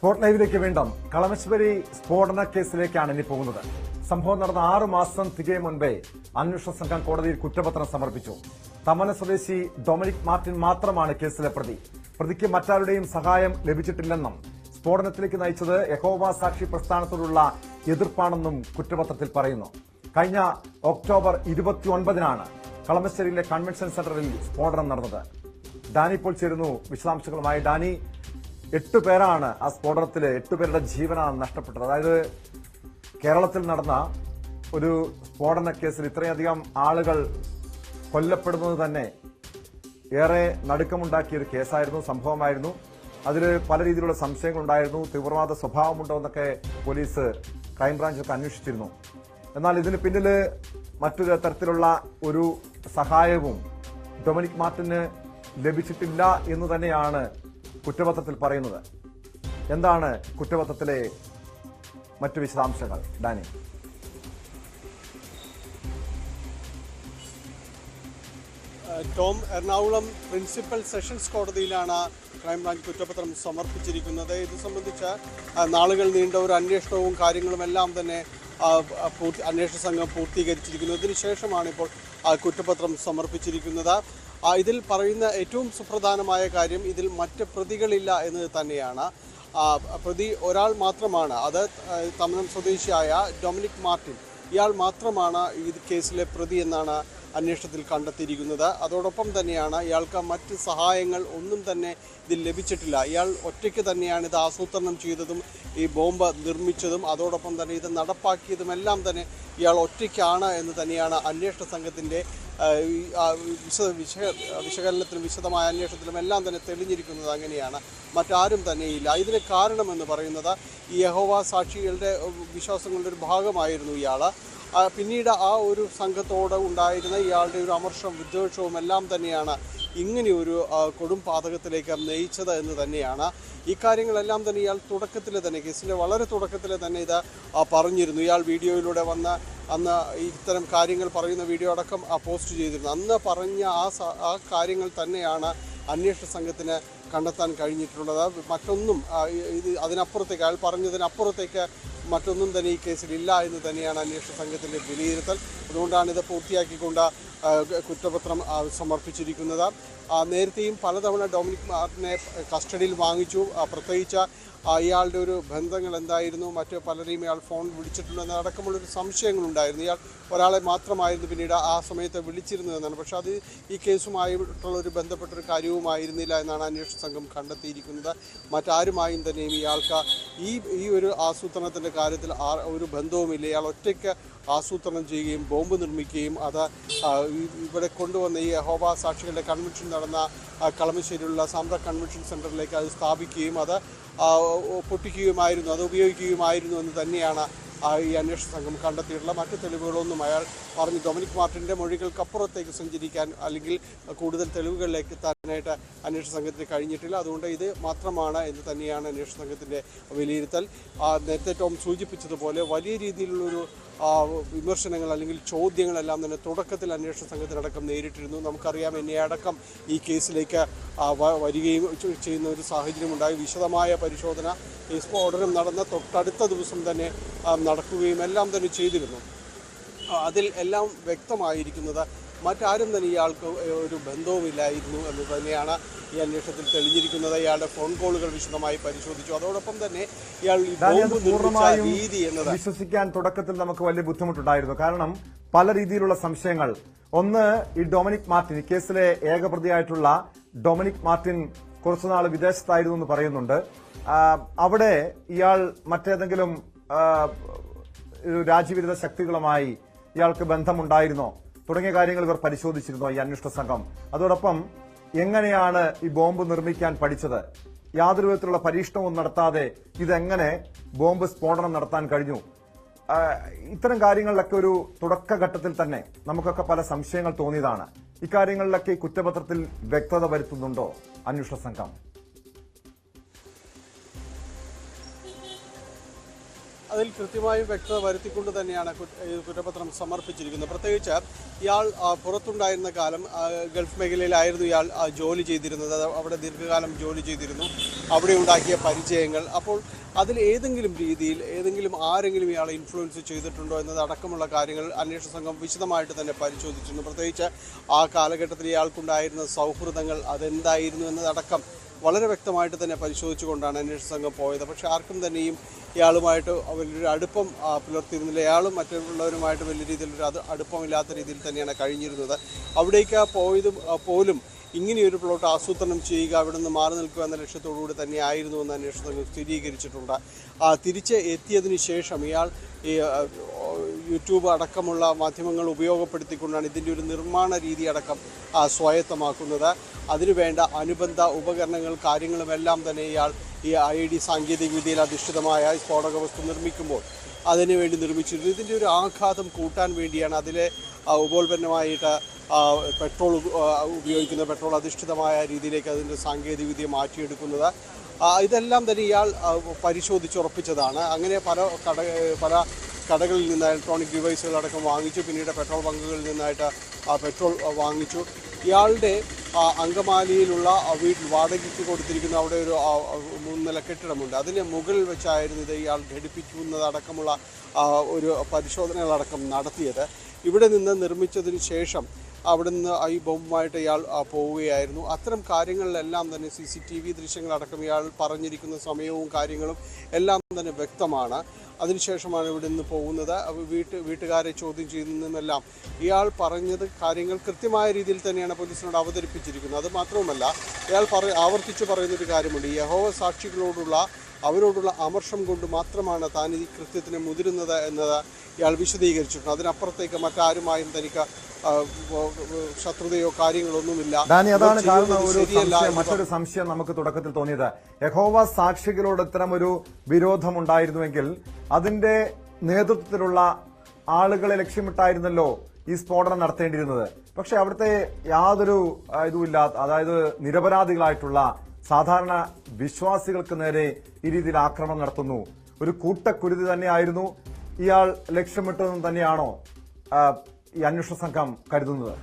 Spot ലൈവിലേക്ക് വീണ്ടും കളമശ്ശേരി സ്ഫോടന കേസിലേക്കാണ് ഇനി പോകുന്നത്. സംഭവം നടന്ന 6 മാസം തികയും മുൻപേ അന്വേഷണ സംഘം കോടതിയിൽ കുറ്റപത്രം സമർപ്പിച്ചു. തമന സ്വദേശി ഡൊമിനിക് മാർട്ടിൻ മാത്രമാണ് കേസിലെ പ്രതി. പ്രതിക്ക് മറ്റാരുടെയും സഹായം ലഭിച്ചിട്ടില്ലെന്നും സ്ഫോടനത്തിലേക്ക് നയിച്ചത് യഹോവ സാക്ഷി പ്രസ്ഥാനത്തോടുള്ള എതിർപ്പാണെന്നും കുറ്റപത്രത്തിൽ പറയുന്നു. കഴിഞ്ഞ ഒക്ടോബർ 29-നാണ് കളമശ്ശേരിയിലെ കൺവെൻഷൻ സെന്ററിൽ സ്ഫോടനം നടന്നത്. ഡാനി ഇപ്പോൾ ചേരുന്നു വിശദാംശങ്ങളുമായി. ഡാനി, 8 പേരാണ് ആ സ്ഫോടനത്തിൽ 8 പേരുടെ ജീവനാണ് നഷ്ടപ്പെട്ടത്. അതായത് കേരളത്തിൽ നടന്ന ഒരു സ്ഫോടന കേസിൽ ഇത്രയധികം ആളുകൾ കൊല്ലപ്പെടുന്നത് തന്നെ ഏറെ നടുക്കമുണ്ടാക്കിയ ഒരു കേസായിരുന്നു, സംഭവമായിരുന്നു. അതിൽ പല രീതിയിലുള്ള സംശയങ്ങളുണ്ടായിരുന്നു. തീവ്രവാദ സ്വഭാവമുണ്ടോ എന്നൊക്കെ പോലീസ് ക്രൈംബ്രാഞ്ചൊക്കെ അന്വേഷിച്ചിരുന്നു. എന്നാൽ ഇതിന് പിന്നിൽ മറ്റൊരു തരത്തിലുള്ള ഒരു സഹായവും ഡൊമിനിക് മാർട്ടിന് ലഭിച്ചിട്ടില്ല എന്ന് തന്നെയാണ് കുറ്റപത്രത്തിൽ പറയുന്നത്. എന്താണ് കുറ്റപത്രത്തിലെ മറ്റു വിശദാംശങ്ങൾ, Dani? Tom, Ernakulam principal sessions കോടതിയിലാണ് ക്രൈംബ്രാഞ്ച് കുറ്റപത്രം സമർപ്പിച്ചിരിക്കുന്നത്. ഇത് സംബന്ധിച്ച് നാളുകൾ നീണ്ട ഒരു അന്വേഷണവും കാര്യങ്ങളുമെല്ലാം തന്നെ അന്വേഷണ സംഘം പൂർത്തീകരിച്ചിരിക്കുന്നു. ഇതിനുശേഷമാണ് ഇപ്പോൾ കുറ്റപത്രം സമർപ്പിച്ചിരിക്കുന്നത്. ഇതിൽ പറയുന്ന ഏറ്റവും സുപ്രധാനമായ കാര്യം ഇതിൽ മറ്റ് പ്രതികളില്ല എന്നത് തന്നെയാണ്. പ്രതി ഒരാൾ മാത്രമാണ്, അത് തമിഴ്നാട് സ്വദേശിയായ ഡൊമിനിക് മാർട്ടിൻ. ഇയാൾ മാത്രമാണ് ഈ കേസിലെ പ്രതി എന്നാണ് അന്വേഷണത്തിൽ കണ്ടെത്തിയിരിക്കുന്നത്. അതോടൊപ്പം തന്നെയാണ് ഇയാൾക്ക് മറ്റ് സഹായങ്ങൾ ഒന്നും തന്നെ ഇതിൽ ലഭിച്ചിട്ടില്ല. ഇയാൾ ഒറ്റയ്ക്ക് തന്നെയാണ് ഇത് ആസൂത്രണം ചെയ്തതും ഈ ബോംബ് നിർമ്മിച്ചതും അതോടൊപ്പം തന്നെ ഇത് നടപ്പാക്കിയതുമെല്ലാം തന്നെ ഇയാൾ ഒറ്റയ്ക്കാണ് എന്ന് തന്നെയാണ് അന്വേഷണ സംഘത്തിൻ്റെ വിശകലനത്തിലും വിശദമായ അന്വേഷണത്തിലും എല്ലാം തന്നെ തെളിഞ്ഞിരിക്കുന്നത്. അങ്ങനെയാണ്, മറ്റാരും തന്നെയില്ല. ഇതിന് കാരണമെന്ന് പറയുന്നത് ഈ യഹോവ സാക്ഷികളുടെ വിശ്വാസങ്ങളുടെ ഒരു ഭാഗമായിരുന്നു ഇയാൾ. പിന്നീട് ആ ഒരു സംഘത്തോട് ഉണ്ടായിരുന്ന ഇയാളുടെ ഒരു അമർഷവും വിദ്വേഷവും എല്ലാം തന്നെയാണ് ഇങ്ങനെയൊരു കൊടും പാതകത്തിലേക്ക് നയിച്ചത് എന്ന് തന്നെയാണ്. ഈ കാര്യങ്ങളെല്ലാം തന്നെ ഇയാൾ തുടക്കത്തിൽ തന്നെ, കേസിൻ്റെ വളരെ തുടക്കത്തിൽ തന്നെ ഇത് പറഞ്ഞിരുന്നു. ഇയാൾ വീഡിയോയിലൂടെ വന്ന് അന്ന് ഇത്തരം കാര്യങ്ങൾ പറയുന്ന വീഡിയോ അടക്കം പോസ്റ്റ് ചെയ്തിരുന്നു. അന്ന് പറഞ്ഞ ആ കാര്യങ്ങൾ തന്നെയാണ് അന്വേഷണ സംഘത്തിന് കണ്ടെത്താൻ കഴിഞ്ഞിട്ടുള്ളത്. മറ്റൊന്നും അതിനപ്പുറത്തേക്ക്, അയാൾ പറഞ്ഞതിനപ്പുറത്തേക്ക് മറ്റൊന്നും തന്നെ ഈ കേസിലില്ല എന്ന് തന്നെയാണ് അന്വേഷണ സംഘത്തിൻ്റെ വിലയിരുത്തൽ. അതുകൊണ്ടാണ് ഇത് പൂർത്തിയാക്കിക്കൊണ്ട് കുറ്റപത്രം സമർപ്പിച്ചിരിക്കുന്നത്. നേരത്തെയും പലതവണ ഡൊമിനിക് മാർട്ടിനെ കസ്റ്റഡിയിൽ വാങ്ങിച്ചു. പ്രത്യേകിച്ച് ഇയാളുടെ ഒരു ബന്ധങ്ങൾ എന്തായിരുന്നു, മറ്റ് പലരെയും ഇയാൾ ഫോൺ വിളിച്ചിട്ടുണ്ടെന്നതടക്കമുള്ളൊരു സംശയങ്ങളുണ്ടായിരുന്നു. ഇയാൾ ഒരാളെ മാത്രമായിരുന്നു പിന്നീട് ആ സമയത്ത് വിളിച്ചിരുന്നതെന്നാണ്. പക്ഷേ അത് ഈ കേസുമായിട്ടുള്ളൊരു ബന്ധപ്പെട്ടൊരു കാര്യവുമായിരുന്നില്ല എന്നാണ് അന്വേഷണ സംഘം കണ്ടെത്തിയിരിക്കുന്നത്. മറ്റാരുമായും തന്നെയും ഇയാൾക്ക് ഈ ഒരു ആസൂത്രണത്തിൻ്റെ കാര്യത്തിൽ ഒരു ബന്ധവുമില്ല. ഇയാൾ ഒറ്റയ്ക്ക് ആസൂത്രണം ചെയ്യുകയും ബോംബ് നിർമ്മിക്കുകയും അത് ഇവിടെ കൊണ്ടുവന്ന ഈ യഹോവ സാക്ഷികളുടെ കൺവെൻഷൻ നടന്ന കളമശ്ശേരിയിലുള്ള സാമ്പ്ര കൺവെൻഷൻ സെൻറ്ററിലേക്ക് അത് സ്ഥാപിക്കുകയും അത് പൊട്ടിക്കുകയുമായിരുന്നു, അത് ഉപയോഗിക്കുകയുമായിരുന്നു എന്ന് തന്നെയാണ് ഈ അന്വേഷണ സംഘം കണ്ടെത്തിയിട്ടുള്ള. മറ്റ് തെളിവുകളൊന്നും അയാൾ പറഞ്ഞു ഡൊമിനിക് മാർട്ടിൻ്റെ മൊഴികൾക്കപ്പുറത്തേക്ക് സഞ്ചരിക്കാൻ അല്ലെങ്കിൽ കൂടുതൽ തെളിവുകളിലേക്ക് എത്താനായിട്ട് അന്വേഷണ സംഘത്തിന് കഴിഞ്ഞിട്ടില്ല. അതുകൊണ്ട് ഇത് മാത്രമാണ് എന്ന് തന്നെയാണ് അന്വേഷണ സംഘത്തിൻ്റെ വിലയിരുത്തൽ. നേരത്തെ ടോം സൂചിപ്പിച്ചതുപോലെ വലിയ രീതിയിലുള്ളൊരു വിമർശനങ്ങൾ അല്ലെങ്കിൽ ചോദ്യങ്ങളെല്ലാം തന്നെ തുടക്കത്തിൽ അന്വേഷണ സംഘത്തിനടക്കം നേരിട്ടിരുന്നു. നമുക്കറിയാം, എന്നെ അടക്കം ഈ കേസിലേക്ക് വരികയും ചെയ്യുന്ന ഒരു സാഹചര്യമുണ്ടായി. വിശദമായ പരിശോധന ഈ സ്ഫോടനം നടന്ന തൊട്ടടുത്ത ദിവസം തന്നെ നടക്കുകയും എല്ലാം തന്നെ ചെയ്തിരുന്നു. അതിൽ എല്ലാം വ്യക്തമായിരിക്കുന്നത് മറ്റാരും തന്നെ ഇയാൾക്ക് ഒരു ബന്ധവുമില്ലായിരുന്നു എന്ന് തന്നെയാണ് ഈ അന്വേഷണത്തിൽ തെളിഞ്ഞിരിക്കുന്നത്. ഇയാളുടെ ഫോൺ കോളുകൾ വിശദമായി പരിശോധിച്ചു. അതോടൊപ്പം തന്നെ ഇയാൾ രീതി എന്നത് വിശ്വസിക്കാൻ തുടക്കത്തിൽ നമുക്ക് വലിയ ബുദ്ധിമുട്ടുണ്ടായിരുന്നു. കാരണം പല രീതിയിലുള്ള സംശയങ്ങൾ. ഒന്ന്, ഈ ഡൊമിനിക് മാർട്ടിൻ, ഈ കേസിലെ ഏകപ്രതിയായിട്ടുള്ള ഡൊമിനിക് മാർട്ടിൻ കുറച്ചുനാൾ വിദേശത്തായിരുന്നു എന്ന് പറയുന്നുണ്ട്. അവിടെ ഇയാൾ മറ്റേതെങ്കിലും രാജ്യവിരുദ്ധ ശക്തികളുമായി ഇയാൾക്ക് ബന്ധമുണ്ടായിരുന്നോ തുടങ്ങിയ കാര്യങ്ങൾ ഇവർ പരിശോധിച്ചിരുന്നു ഈ അന്വേഷണ സംഘം. അതോടൊപ്പം എങ്ങനെയാണ് ഈ ബോംബ് നിർമ്മിക്കാൻ പഠിച്ചത്, യാതൊരു വിധത്തിലുള്ള പരീക്ഷണവും നടത്താതെ ഇതെങ്ങനെ ബോംബ് സ്ഫോടനം നടത്താൻ കഴിഞ്ഞു, ഇത്തരം കാര്യങ്ങളിലൊക്കെ ഒരു തുടക്കഘട്ടത്തിൽ തന്നെ നമുക്കൊക്കെ പല സംശയങ്ങൾ തോന്നിയതാണ്. ഇക്കാര്യങ്ങളിലൊക്കെ ഈ കുറ്റപത്രത്തിൽ വ്യക്തത വരുത്തുന്നുണ്ടോ അന്വേഷണ സംഘം? അതിൽ കൃത്യമായും വ്യക്തത വരുത്തിക്കൊണ്ട് തന്നെയാണ് കുറ്റപത്രം സമർപ്പിച്ചിരിക്കുന്നത്. പ്രത്യേകിച്ച് ഇയാൾ പുറത്തുണ്ടായിരുന്ന കാലം ഗൾഫ് മേഖലയിലായിരുന്നു ഇയാൾ ജോലി ചെയ്തിരുന്നത്. അവിടെ ദീർഘകാലം ജോലി ചെയ്തിരുന്നു. അവിടെ ഉണ്ടാക്കിയ പരിചയങ്ങൾ, അപ്പോൾ അതിൽ ഏതെങ്കിലും രീതിയിൽ ആരെങ്കിലും ഇയാളെ ഇൻഫ്ലുവൻസ് ചെയ്തിട്ടുണ്ടോ എന്നതടക്കമുള്ള കാര്യങ്ങൾ അന്വേഷണ സംഘം വിശദമായിട്ട് തന്നെ പരിശോധിച്ചിരുന്നു. പ്രത്യേകിച്ച് ആ കാലഘട്ടത്തിൽ ഇയാൾക്കുണ്ടായിരുന്ന സൗഹൃദങ്ങൾ അതെന്തായിരുന്നു എന്നതടക്കം വളരെ വ്യക്തമായിട്ട് തന്നെ പരിശോധിച്ചുകൊണ്ടാണ് അന്വേഷണ സംഘം പോയത്. പക്ഷേ ആർക്കും തന്നെയും ഇയാളുമായിട്ട് വലിയൊരു അടുപ്പം പുലർത്തിയിരുന്നില്ല. ഇയാളും മറ്റുള്ളവരുമായിട്ട് വലിയ രീതിയിലൊരു അടുപ്പമില്ലാത്ത രീതിയിൽ തന്നെയാണ് കഴിഞ്ഞിരുന്നത്. അവിടേക്ക് പോലും ഇങ്ങനെയൊരു പ്ലോട്ട് ആസൂത്രണം ചെയ്യുക, അവിടെ നിന്ന് മാറി നിൽക്കുക എന്ന ലക്ഷ്യത്തോടുകൂടി തന്നെയായിരുന്നു എന്ന് അന്വേഷണ സംഘം സ്ഥിരീകരിച്ചിട്ടുണ്ട്. തിരിച്ച് എത്തിയതിനു ശേഷം ഇയാൾ ഈ യൂട്യൂബ് അടക്കമുള്ള മാധ്യമങ്ങൾ ഉപയോഗപ്പെടുത്തിക്കൊണ്ടാണ് ഇതിൻ്റെ ഒരു നിർമ്മാണ രീതി അടക്കം സ്വായത്തമാക്കുന്നത്. അതിനുവേണ്ട അനുബന്ധ ഉപകരണങ്ങൾ കാര്യങ്ങളുമെല്ലാം തന്നെ ഇയാൾ ഈ IID സാങ്കേതിക വിദ്യയിൽ അധിഷ്ഠിതമായ സ്ഫോടക വസ്തു നിർമ്മിക്കുമ്പോൾ അതിനുവേണ്ടി നിർമ്മിച്ചിരുന്നു. ഇതിൻ്റെ ഒരു ആഘാതം കൂട്ടാൻ വേണ്ടിയാണ് അതിലെ ഉപോൽപ്പന്നമായിട്ട് പെട്രോൾ ഉപയോഗിക്കുന്ന പെട്രോൾ അധിഷ്ഠിതമായ രീതിയിലേക്ക് അതിൻ്റെ സാങ്കേതിക വിദ്യ മാറ്റിയെടുക്കുന്നത്. ഇതെല്ലാം തന്നെ ഇയാൾ പരിശോധിച്ചുറപ്പിച്ചതാണ്. അങ്ങനെ പല കടകളിൽ നിന്ന് ഇലക്ട്രോണിക് ഡിവൈസുകളടക്കം വാങ്ങിച്ചു. പിന്നീട് പെട്രോൾ ബങ്കുകളിൽ നിന്നായിട്ട് പെട്രോൾ വാങ്ങിച്ചു. ഇയാളുടെ അങ്കമാലിയിലുള്ള വീട്ടിൽ വാടകയ്ക്ക് കൊടുത്തിരിക്കുന്ന അവിടെ ഒരു 3 നില കെട്ടിടമുണ്ട്. അതിന് മുകളിൽ വെച്ചായിരുന്നു ഇത് ഇയാൾ ഘടിപ്പിക്കുന്നതടക്കമുള്ള ഒരു പരിശോധനകളടക്കം നടത്തിയത്. ഇവിടെ നിന്ന് നിർമ്മിച്ചതിന് ശേഷം അവിടെ നിന്ന് ഈ ബോംബുമായിട്ട് ഇയാൾ പോവുകയായിരുന്നു. അത്തരം കാര്യങ്ങളിലെല്ലാം തന്നെ CCTV ദൃശ്യങ്ങളടക്കം ഇയാൾ പറഞ്ഞിരിക്കുന്ന സമയവും കാര്യങ്ങളും എല്ലാം തന്നെ വ്യക്തമാണ്. അതിനുശേഷമാണ് ഇവിടെ നിന്ന് പോകുന്നത്. വീട്ടുകാരെ ചോദ്യം ചെയ്യുന്നതെല്ലാം ഇയാൾ പറഞ്ഞത് കാര്യങ്ങൾ കൃത്യമായ രീതിയിൽ തന്നെയാണ് പോലീസിനോട് അവതരിപ്പിച്ചിരിക്കുന്നത്. അത് മാത്രവുമല്ല, ഇയാൾ ആവർത്തിച്ച് പറയുന്നൊരു കാര്യമുണ്ട്. യഹോവ സാക്ഷികളോടുള്ള അവരോടുള്ള അമർഷം കൊണ്ട് മാത്രമാണ് താൻ ഈ കൃത്യത്തിന് മുതിരുന്നത് എന്നത് ഇയാൾ വിശദീകരിച്ചിട്ടുണ്ട്. അതിനപ്പുറത്തേക്ക് മറ്റാരുമായും തനിക്ക് ശത്രുതയോ കാര്യങ്ങളൊന്നുമില്ല. അതാണ് കാരണം മറ്റൊരു സംശയം നമുക്ക് തുടക്കത്തിൽ തോന്നിയത്. യഹോവ സാക്ഷികളോട് ഇത്തരമൊരു വിരോധമുണ്ടായിരുന്നുവെങ്കിൽ അതിന്റെ നേതൃത്വത്തിലുള്ള ആളുകളെ ലക്ഷ്യമിട്ടായിരുന്നല്ലോ ഈ സ്ഫോടനം നടത്തേണ്ടിയിരുന്നത്. പക്ഷെ അവിടുത്തെ യാതൊരു ഇതുമില്ല. അതായത് നിരപരാധികളായിട്ടുള്ള സാധാരണ വിശ്വാസികൾക്ക് നേരെ ഈ രീതിയിൽ ആക്രമണം നടത്തുന്നു. ഒരു കൂട്ടക്കുരുതി തന്നെയായിരുന്നു ഇയാൾ ലക്ഷ്യമിട്ടതെന്ന് തന്നെയാണോ ഈ അന്വേഷണ സംഘം കരുതുന്നത്?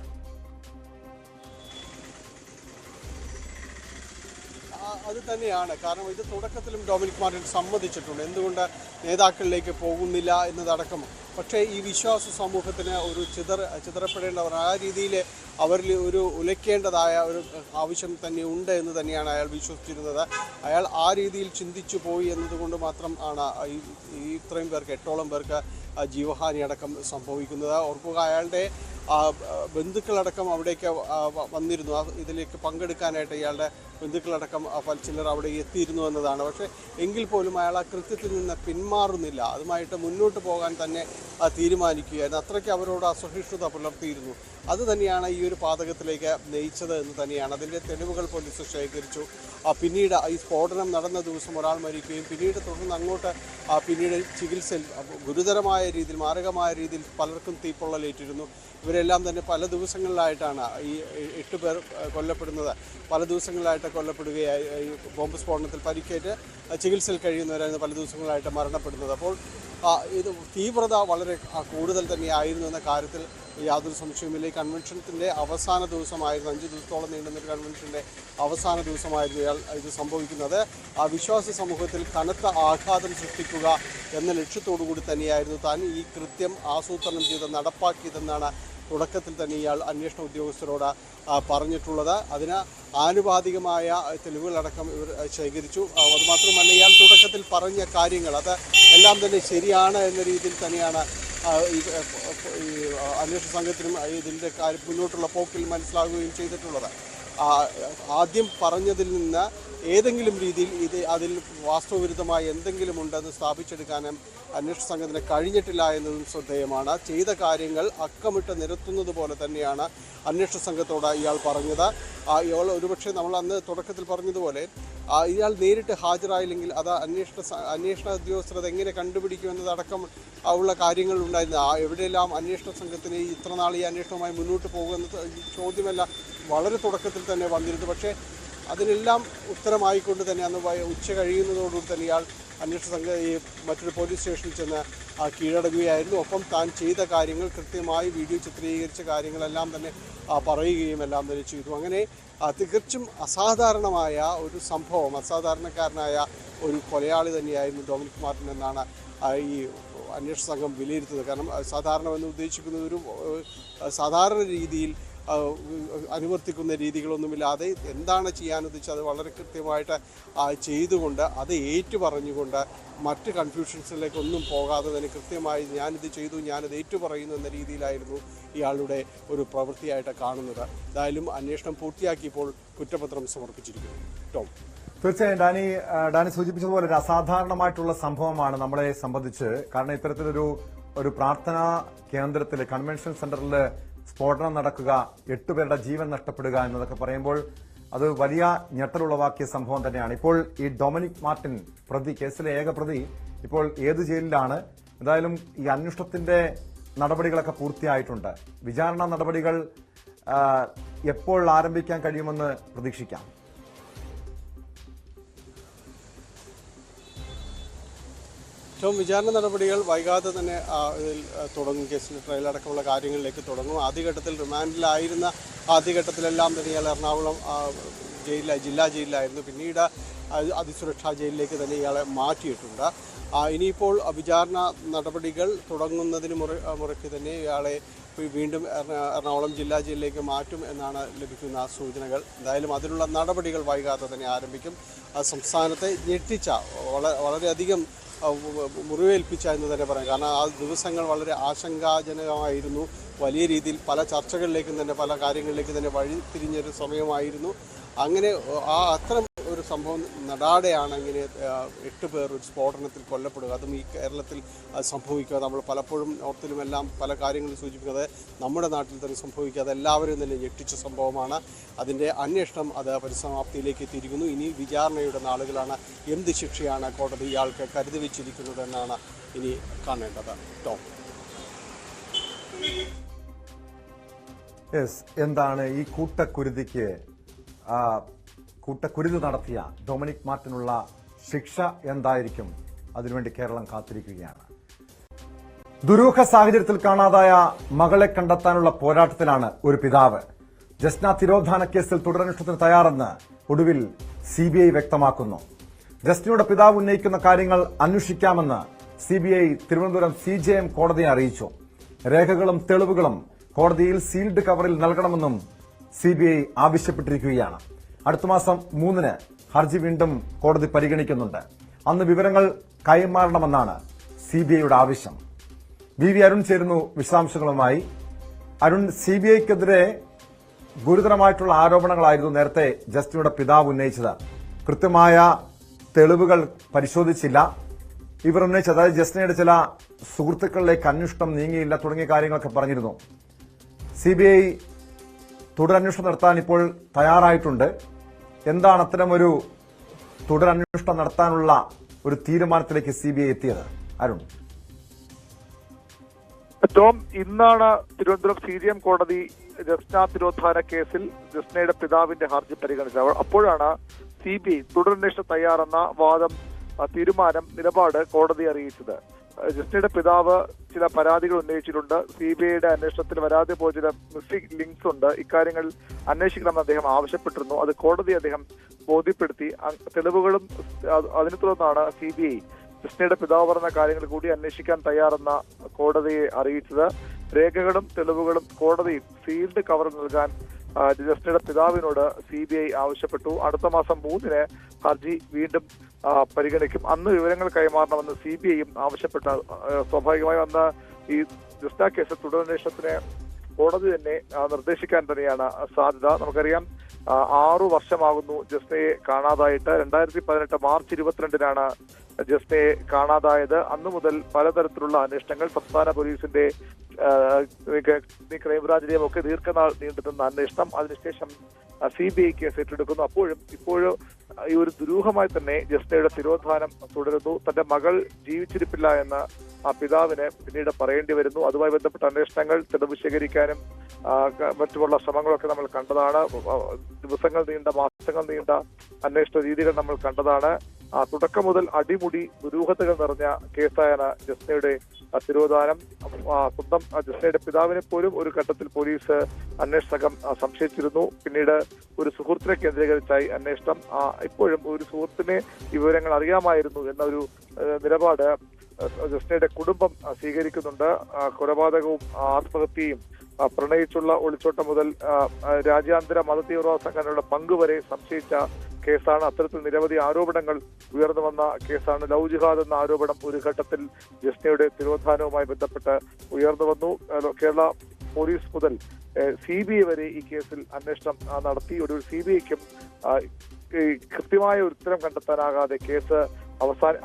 അത് തന്നെയാണ്. കാരണം ഇത് തുടക്കത്തിലും ഡൊമിനിക് മാർട്ടിൻ സമ്മതിച്ചിട്ടുണ്ട് എന്തുകൊണ്ട് നേതാക്കളിലേക്ക് പോകുന്നില്ല എന്നതടക്കം. പക്ഷേ ഈ വിശ്വാസ സമൂഹത്തിന് ഒരു ചിതറപ്പെടേണ്ടവർ ആ രീതിയിൽ അവരിൽ ഒരു ഉലയ്ക്കേണ്ടതായ ഒരു ആവശ്യം തന്നെ ഉണ്ട് എന്ന് തന്നെയാണ് അയാൾ വിശ്വസിച്ചിരുന്നത്. അയാൾ ആ രീതിയിൽ ചിന്തിച്ചു പോയി എന്നതുകൊണ്ട് മാത്രം ആണ് ഇത്രയും പേർക്ക് 8ഓളം പേർക്ക് ജീവഹാനി അടക്കം സംഭവിക്കുന്നത്. ഓർക്കുക, അയാളുടെ ബന്ധുക്കളടക്കം അവിടേക്ക് വന്നിരുന്നു. ഇതിലേക്ക് പങ്കെടുക്കാനായിട്ട് ഇയാളുടെ ബന്ധുക്കളടക്കം ചിലർ അവിടെ എത്തിയിരുന്നു എന്നതാണ്. പക്ഷേ എങ്കിൽ പോലും അയാൾ ആ കൃത്യത്തിൽ നിന്ന് പിന്മാറുന്നില്ല. അതുമായിട്ട് മുന്നോട്ട് പോകാൻ തന്നെ തീരുമാനിക്കുകയായിരുന്നു. അത്രയ്ക്ക് അവരോട് അസഹിഷ്ണുത പുലർത്തിയിരുന്നു. അത് തന്നെയാണ് ഈ ഒരു പാതകത്തിലേക്ക് നയിച്ചത് എന്ന് തന്നെയാണ്. അതിൻ്റെ തെളിവുകൾ പോലീസ് ശേഖരിച്ചു. പിന്നീട് ഈ സ്ഫോടനം നടന്ന ദിവസം ഒരാൾ മരിക്കുകയും പിന്നീട് തുടർന്ന് അങ്ങോട്ട് പിന്നീട് ചികിത്സയിൽ ഗുരുതരമായ രീതിയിൽ മാരകമായ രീതിയിൽ പലർക്കും തീപ്പൊള്ളലേറ്റിരുന്നു. ഇവരെല്ലാം തന്നെ പല ദിവസങ്ങളിലായിട്ടാണ് ഈ 8 പേർ കൊല്ലപ്പെടുന്നത്. പല ദിവസങ്ങളിലായിട്ട് കൊല്ലപ്പെടുകയായി. ബോംബ് സ്ഫോടനത്തിൽ പരിക്കേറ്റ് ചികിത്സയിൽ കഴിയുന്നവരായിരുന്നു പല ദിവസങ്ങളായിട്ട് മരണപ്പെടുന്നത്. അപ്പോൾ ഇത് തീവ്രത വളരെ കൂടുതൽ തന്നെയായിരുന്നു എന്ന കാര്യത്തിൽ യാതൊരു സംശയവുമില്ല. ഈ കൺവെൻഷൻ്റെ അവസാന ദിവസമായിരുന്നു, 5 ദിവസത്തോളം നീണ്ടുന്ന കൺവെൻഷൻ്റെ അവസാന ദിവസമായിരുന്നു ഇത് സംഭവിക്കുന്നത്. ആ വിശ്വാസ സമൂഹത്തിൽ കനത്ത ആഘാതം സൃഷ്ടിക്കുക എന്ന ലക്ഷ്യത്തോടു കൂടി തന്നെയായിരുന്നു താൻ ഈ കൃത്യം ആസൂത്രണം ചെയ്ത് നടപ്പാക്കിയതെന്നാണ് തുടക്കത്തിൽ തന്നെ ഇയാൾ അന്വേഷണ ഉദ്യോഗസ്ഥരോട് പറഞ്ഞിട്ടുള്ളത്. അതിന് ആനുപാതികമായ തെളിവുകളടക്കം ഇവർ ശേഖരിച്ചു. അതുമാത്രമല്ല, ഇയാൾ തുടക്കത്തിൽ പറഞ്ഞ കാര്യങ്ങൾ അത് എല്ലാം തന്നെ ശരിയാണ് എന്ന രീതിയിൽ തന്നെയാണ് ഈ അന്വേഷണ സംഘത്തിനും ഇതിൻ്റെ മുന്നോട്ടുള്ള പോക്കിൽ മനസ്സിലാകുകയും ചെയ്തിട്ടുള്ളത്. ആദ്യം പറഞ്ഞതിൽ നിന്ന് ഏതെങ്കിലും രീതിയിൽ അതിൽ വാസ്തവവിരുദ്ധമായി എന്തെങ്കിലും ഉണ്ടെന്ന് സ്ഥാപിച്ചെടുക്കാനും അന്വേഷണ സംഘത്തിന് കഴിഞ്ഞിട്ടില്ല എന്നതും ശ്രദ്ധേയമാണ്. ചെയ്ത കാര്യങ്ങൾ അക്കമിട്ട് നിരത്തുന്നത് പോലെ തന്നെയാണ് അന്വേഷണ സംഘത്തോട് ഇയാൾ പറഞ്ഞത്. ഇയാൾ ഒരുപക്ഷെ നമ്മൾ അന്ന് തുടക്കത്തിൽ പറഞ്ഞതുപോലെ ഇയാൾ നേരിട്ട് ഹാജരായില്ലെങ്കിൽ അത് അന്വേഷണ ഉദ്യോഗസ്ഥർ അതെങ്ങനെ കണ്ടുപിടിക്കുമെന്നതടക്കം ഉള്ള കാര്യങ്ങൾ ഉണ്ടായിരുന്നു. എവിടെയെല്ലാം അന്വേഷണ സംഘത്തിന് ഇത്ര നാൾ ഈ അന്വേഷണവുമായി മുന്നോട്ട് പോകുമെന്ന ചോദ്യമെല്ലാം വളരെ തുടക്കത്തിൽ തന്നെ വന്നിരുന്നു. പക്ഷേ അതിനെല്ലാം ഉത്തരമായിക്കൊണ്ട് തന്നെ അന്ന് ഉച്ച കഴിയുന്നതോടുകൂടി തന്നെ ഇയാൾ അന്വേഷണ സംഘം ഈ മറ്റൊരു പോലീസ് സ്റ്റേഷനിൽ ചെന്ന് കീഴടങ്ങുകയായിരുന്നു. ഒപ്പം താൻ ചെയ്ത കാര്യങ്ങൾ കൃത്യമായി വീഡിയോ ചിത്രീകരിച്ച കാര്യങ്ങളെല്ലാം തന്നെ പറയുകയും എല്ലാം തന്നെ ചെയ്തു. അങ്ങനെ തികച്ചും അസാധാരണമായ ഒരു സംഭവം, അസാധാരണക്കാരനായ ഒരു കൊലയാളി തന്നെയായിരുന്നു ഡൊമിനിക് മാർട്ടിൻ എന്നാണ് ഈ അന്വേഷണ സംഘം വിലയിരുത്തുന്നത്. കാരണം സാധാരണമെന്ന് ഉദ്ദേശിക്കുന്നത് ഒരു സാധാരണ രീതിയിൽ അനുവർത്തിക്കുന്ന രീതികളൊന്നുമില്ലാതെ എന്താണ് ചെയ്യാൻ ഉദ്ദേശിച്ചത് അത് വളരെ കൃത്യമായിട്ട് ചെയ്തുകൊണ്ട് അത് ഏറ്റുപറഞ്ഞുകൊണ്ട് മറ്റ് കൺഫ്യൂഷൻസിലേക്കൊന്നും പോകാതെ തന്നെ കൃത്യമായി ഞാനിത് ചെയ്തു, ഞാനിത് ഏറ്റുപറയുന്നു എന്ന രീതിയിലായിരുന്നു ഇയാളുടെ ഒരു പ്രവൃത്തിയായിട്ട് കാണുന്നത്. എന്തായാലും അന്വേഷണം പൂർത്തിയാക്കിയപ്പോൾ കുറ്റപത്രം സമർപ്പിച്ചിരിക്കുന്നു. ടോം. തീർച്ചയായും ഡാനി സൂചിപ്പിച്ചതുപോലെ ഒരു അസാധാരണമായിട്ടുള്ള സംഭവമാണ് നമ്മളെ സംബന്ധിച്ച്. കാരണം ഇത്തരത്തിലൊരു പ്രാർത്ഥനാ കേന്ദ്രത്തിൽ, കൺവെൻഷൻ സെന്ററിൽ സ്ഫോടനം നടക്കുക, 8 പേരുടെ ജീവൻ നഷ്ടപ്പെടുക എന്നതൊക്കെ പറയുമ്പോൾ അത് വലിയ ഞെട്ടലുളവാക്കിയ സംഭവം തന്നെയാണ്. ഇപ്പോൾ ഈ ഡൊമിനിക് മാർട്ടിൻ കേസിലെ ഏക പ്രതി ഇപ്പോൾ ഏത് ജയിലിലാണ്? എന്തായാലും ഈ അന്വേഷണത്തിന്റെ നടപടികളൊക്കെ പൂർത്തിയായിട്ടുണ്ട്. വിചാരണ നടപടികൾ എപ്പോൾ ആരംഭിക്കാൻ കഴിയുമെന്ന് പ്രതീക്ഷിക്കാം? ഏറ്റവും വിചാരണ നടപടികൾ വൈകാതെ തന്നെ ഇതിൽ തുടങ്ങും. കേസിൽ ട്രയൽ അടക്കമുള്ള കാര്യങ്ങളിലേക്ക് തുടങ്ങും. ആദ്യഘട്ടത്തിൽ റിമാൻഡിലായിരുന്ന ആദ്യഘട്ടത്തിലെല്ലാം തന്നെ ഇയാൾ എറണാകുളം ജില്ലാ ജയിലിലായിരുന്നു. പിന്നീട് അതിസുരക്ഷാ ജയിലിലേക്ക് തന്നെ ഇയാളെ മാറ്റിയിട്ടുണ്ട്. ഇനിയിപ്പോൾ വിചാരണ നടപടികൾ തുടങ്ങുന്നതിന് മുറയ്ക്ക് തന്നെ ഇയാളെ വീണ്ടും എറണാകുളം ജില്ലാ ജയിലിലേക്ക് മാറ്റും എന്നാണ് ലഭിക്കുന്ന സൂചനകൾ. എന്തായാലും അതിനുള്ള നടപടികൾ വൈകാതെ തന്നെ ആരംഭിക്കും. സംസ്ഥാനത്തെ ഞെട്ടിച്ച വളരെയധികം മുറിവേൽപ്പിച്ച എന്ന് തന്നെ പറയാം. കാരണം ആ ദിവസങ്ങൾ വളരെ ആശങ്കാജനകമായിരുന്നു. വലിയ രീതിയിൽ പല ചർച്ചകളിലേക്കും തന്നെ പല കാര്യങ്ങളിലേക്കും തന്നെ വഴിതിരിഞ്ഞൊരു സമയമായിരുന്നു. അങ്ങനെ അത്തരം ഒരു സംഭവം നടാടെയാണ് ഇങ്ങനെ 8 പേർ ഒരു സ്ഫോടനത്തിൽ കൊല്ലപ്പെടുക. അതും ഈ കേരളത്തിൽ സംഭവിക്കുക. നമ്മൾ പലപ്പോഴും നോർത്തിലുമെല്ലാം പല കാര്യങ്ങളും സൂചിപ്പിക്കുന്നത് നമ്മുടെ നാട്ടിൽ തന്നെ സംഭവിക്കുക. അതെല്ലാവരും തന്നെ ഞെട്ടിച്ച സംഭവമാണ്. അതിൻ്റെ അന്വേഷണം അത് പരിസമാപ്തിയിലേക്ക് എത്തിയിരിക്കുന്നു. ഇനി വിചാരണയുടെ നാളുകളാണ്. എന്ത് ശിക്ഷയാണ് കോടതി ഇയാൾക്ക് കരുതി വെച്ചിരിക്കുന്നതെന്നാണ് ഇനി കാണേണ്ടത്. ടോം. എന്താണ് ഈ കൂട്ടക്കുരുതി നടത്തിയ ഡൊമിനിക് മാർട്ടിനുള്ള ശിക്ഷ എന്തായിരിക്കും? അതിനുവേണ്ടി കേരളം കാത്തിരിക്കുകയാണ്. ദുരൂഹ സാഹചര്യത്തിൽ കാണാതായ മകളെ കണ്ടെത്താനുള്ള പോരാട്ടത്തിലാണ് ഒരു പിതാവ്. ജസ്ന തിരോധാന കേസിൽ തുടരന്വേഷണത്തിന് തയ്യാറെന്ന് ഒടുവിൽ CBI വ്യക്തമാക്കുന്നു. ജസ്നയുടെ പിതാവ് ഉന്നയിക്കുന്ന കാര്യങ്ങൾ അന്വേഷിക്കാമെന്ന് CBI തിരുവനന്തപുരം CJM കോടതിയെ അറിയിച്ചു. രേഖകളും തെളിവുകളും കോടതിയിൽ സീൽഡ് കവറിൽ നൽകണമെന്നും CBI ആവശ്യപ്പെട്ടിരിക്കുകയാണ്. അടുത്ത മാസം 3-ന് ഹർജി വീണ്ടും കോടതി പരിഗണിക്കുന്നുണ്ട്. അന്ന് വിവരങ്ങൾ കൈമാറണമെന്നാണ് CBIയുടെ ആവശ്യം. BV അരുൺ ചേരുന്നു വിശദാംശങ്ങളുമായി. അരുൺ, CBIക്കെതിരെ ഗുരുതരമായിട്ടുള്ള ആരോപണങ്ങളായിരുന്നു നേരത്തെ ജസ്റ്റിനയുടെ പിതാവ് ഉന്നയിച്ചത്. കൃത്യമായ തെളിവുകൾ പരിശോധിച്ചില്ല. ഇവർ ഉന്നയിച്ചത്, അതായത് ജസ്റ്റിനയുടെ ചില സുഹൃത്തുക്കളിലേക്ക് അന്വേഷണം നീങ്ങിയില്ല തുടങ്ങിയ കാര്യങ്ങളൊക്കെ പറഞ്ഞിരുന്നു. CBI തുടരന്വേഷണം നടത്താൻ ഇപ്പോൾ തയ്യാറായിട്ടുണ്ട്. എന്താണ് അത്തരമൊരു തുടരന്വേഷണം നടത്താനുള്ള ഒരു തീരുമാനത്തിലേക്ക് CBI എത്തിയത്? അരുൺ. ടോം, ഇന്നാണ് തിരുവനന്തപുരം CJM കോടതി ജസ്ന തിരോധാന കേസിൽ ജസ്നയുടെ പിതാവിന്റെ ഹർജി പരിഗണിച്ചത്. അപ്പോഴാണ് CBI തുടരന്വേഷണം തയ്യാറെന്ന തീരുമാനം നിലപാട് കോടതി അറിയിച്ചത്. ജസ്നയുടെ പിതാവ് ചില പരാതികൾ ഉന്നയിച്ചിട്ടുണ്ട്. CBIയുടെ അന്വേഷണത്തിൽ വരാതെ പോയ ചില മിസ്സിംഗ് ലിങ്ക്സ് ഉണ്ട്. ഇക്കാര്യങ്ങൾ അന്വേഷിക്കണമെന്ന് അദ്ദേഹം ആവശ്യപ്പെട്ടിരുന്നു. അത് കോടതി അദ്ദേഹം ബോധ്യപ്പെടുത്തി. തെളിവുകളും അതിനെ തുടർന്നാണ് CBI ജസ്നയുടെ പിതാവ് പറഞ്ഞ കാര്യങ്ങൾ കൂടി അന്വേഷിക്കാൻ തയ്യാറെന്ന കോടതിയെ അറിയിച്ചത്. രേഖകളും തെളിവുകളും കോടതി സീൽഡ് കവർ നൽകാൻ ജസ്നയുടെ പിതാവിനോട് CBI ആവശ്യപ്പെട്ടു. അടുത്ത മാസം 3-ന് ഹർജി വീണ്ടും പരിഗണിക്കും. അന്ന് വിവരങ്ങൾ കൈമാറണമെന്ന് CBIയും ആവശ്യപ്പെട്ട. സ്വാഭാവികമായി അന്ന് ഈ ജസ്ന കേസ് തുടരന്വേഷണത്തിന് കോടതി തന്നെ നിർദ്ദേശിക്കാൻ തന്നെയാണ് സാധ്യത. നമുക്കറിയാം, 6 വർഷമാകുന്നു ജസ്നയെ കാണാതായിട്ട്. 2018 മാർച്ച് 22-നാണ് ജസ്നയെ കാണാതായത്. അന്നു മുതൽ പലതരത്തിലുള്ള അന്വേഷണങ്ങൾ സംസ്ഥാന പോലീസിന്റെ ക്രൈംബ്രാഞ്ചിന്റെയും ഒക്കെ ദീർഘനാൾ നീണ്ടുനിന്ന അന്വേഷണം, അതിനുശേഷം CBI കേസ് ഏറ്റെടുക്കുന്നു. ഇപ്പോഴും ഈ ഒരു ദുരൂഹമായി തന്നെ ജസ്നയുടെ തിരോധാനം തുടരുന്നു. തന്റെ മകൾ ജീവിച്ചിരിപ്പില്ല എന്ന് ആ പിതാവിന് പിന്നീട് പറയേണ്ടി വരുന്നു. അതുമായി ബന്ധപ്പെട്ട അന്വേഷണങ്ങൾ, തെളിവ് ശേഖരിക്കാനും മറ്റുമുള്ള ശ്രമങ്ങളൊക്കെ നമ്മൾ കണ്ടതാണ്. ദിവസങ്ങൾ നീണ്ട, മാസങ്ങൾ നീണ്ട അന്വേഷണ രീതികൾ നമ്മൾ കണ്ടതാണ്. തുടക്കം മുതൽ അടിമുടി ദുരൂഹതകൾ നിറഞ്ഞ കേസായാണ് ജസ്നയുടെ തിരോധാനം. സ്വന്തം ജസ്നയുടെ പിതാവിനെ പോലും ഒരു ഘട്ടത്തിൽ പോലീസ് അന്വേഷണ സംഘം സംശയിച്ചിരുന്നു. പിന്നീട് ഒരു സുഹൃത്തിനെ കേന്ദ്രീകരിച്ചായി അന്വേഷണം. ഇപ്പോഴും ഒരു സുഹൃത്തിനെ വിവരങ്ങൾ അറിയാമായിരുന്നു എന്ന ഒരു നിലപാട് ജസ്നയുടെ കുടുംബം സ്വീകരിക്കുന്നുണ്ട്. കൊലപാതകവും ആത്മഹത്യയും പ്രണയിച്ചുള്ള ഒളിച്ചോട്ടം മുതൽ രാജ്യാന്തര മതതീവ്രവാദ സംഘടനയുടെ പങ്കുവരെ സംശയിച്ച കേസാണ്. അത്തരത്തിൽ നിരവധി ആരോപണങ്ങൾ ഉയർന്നു വന്ന കേസാണ്. ലവ് ജിഹാദ് എന്ന ആരോപണം ഒരു ഘട്ടത്തിൽ ജസ്നയുടെ തിരോധാനവുമായി ബന്ധപ്പെട്ട് ഉയർന്നു വന്നു. കേരള പോലീസ് മുതൽ CBI വരെ ഈ കേസിൽ അന്വേഷണം നടത്തി. ഒടുവിൽ CBIക്കും കൃത്യമായ ഒരു ഉത്തരം കണ്ടെത്താനാകാതെ കേസ്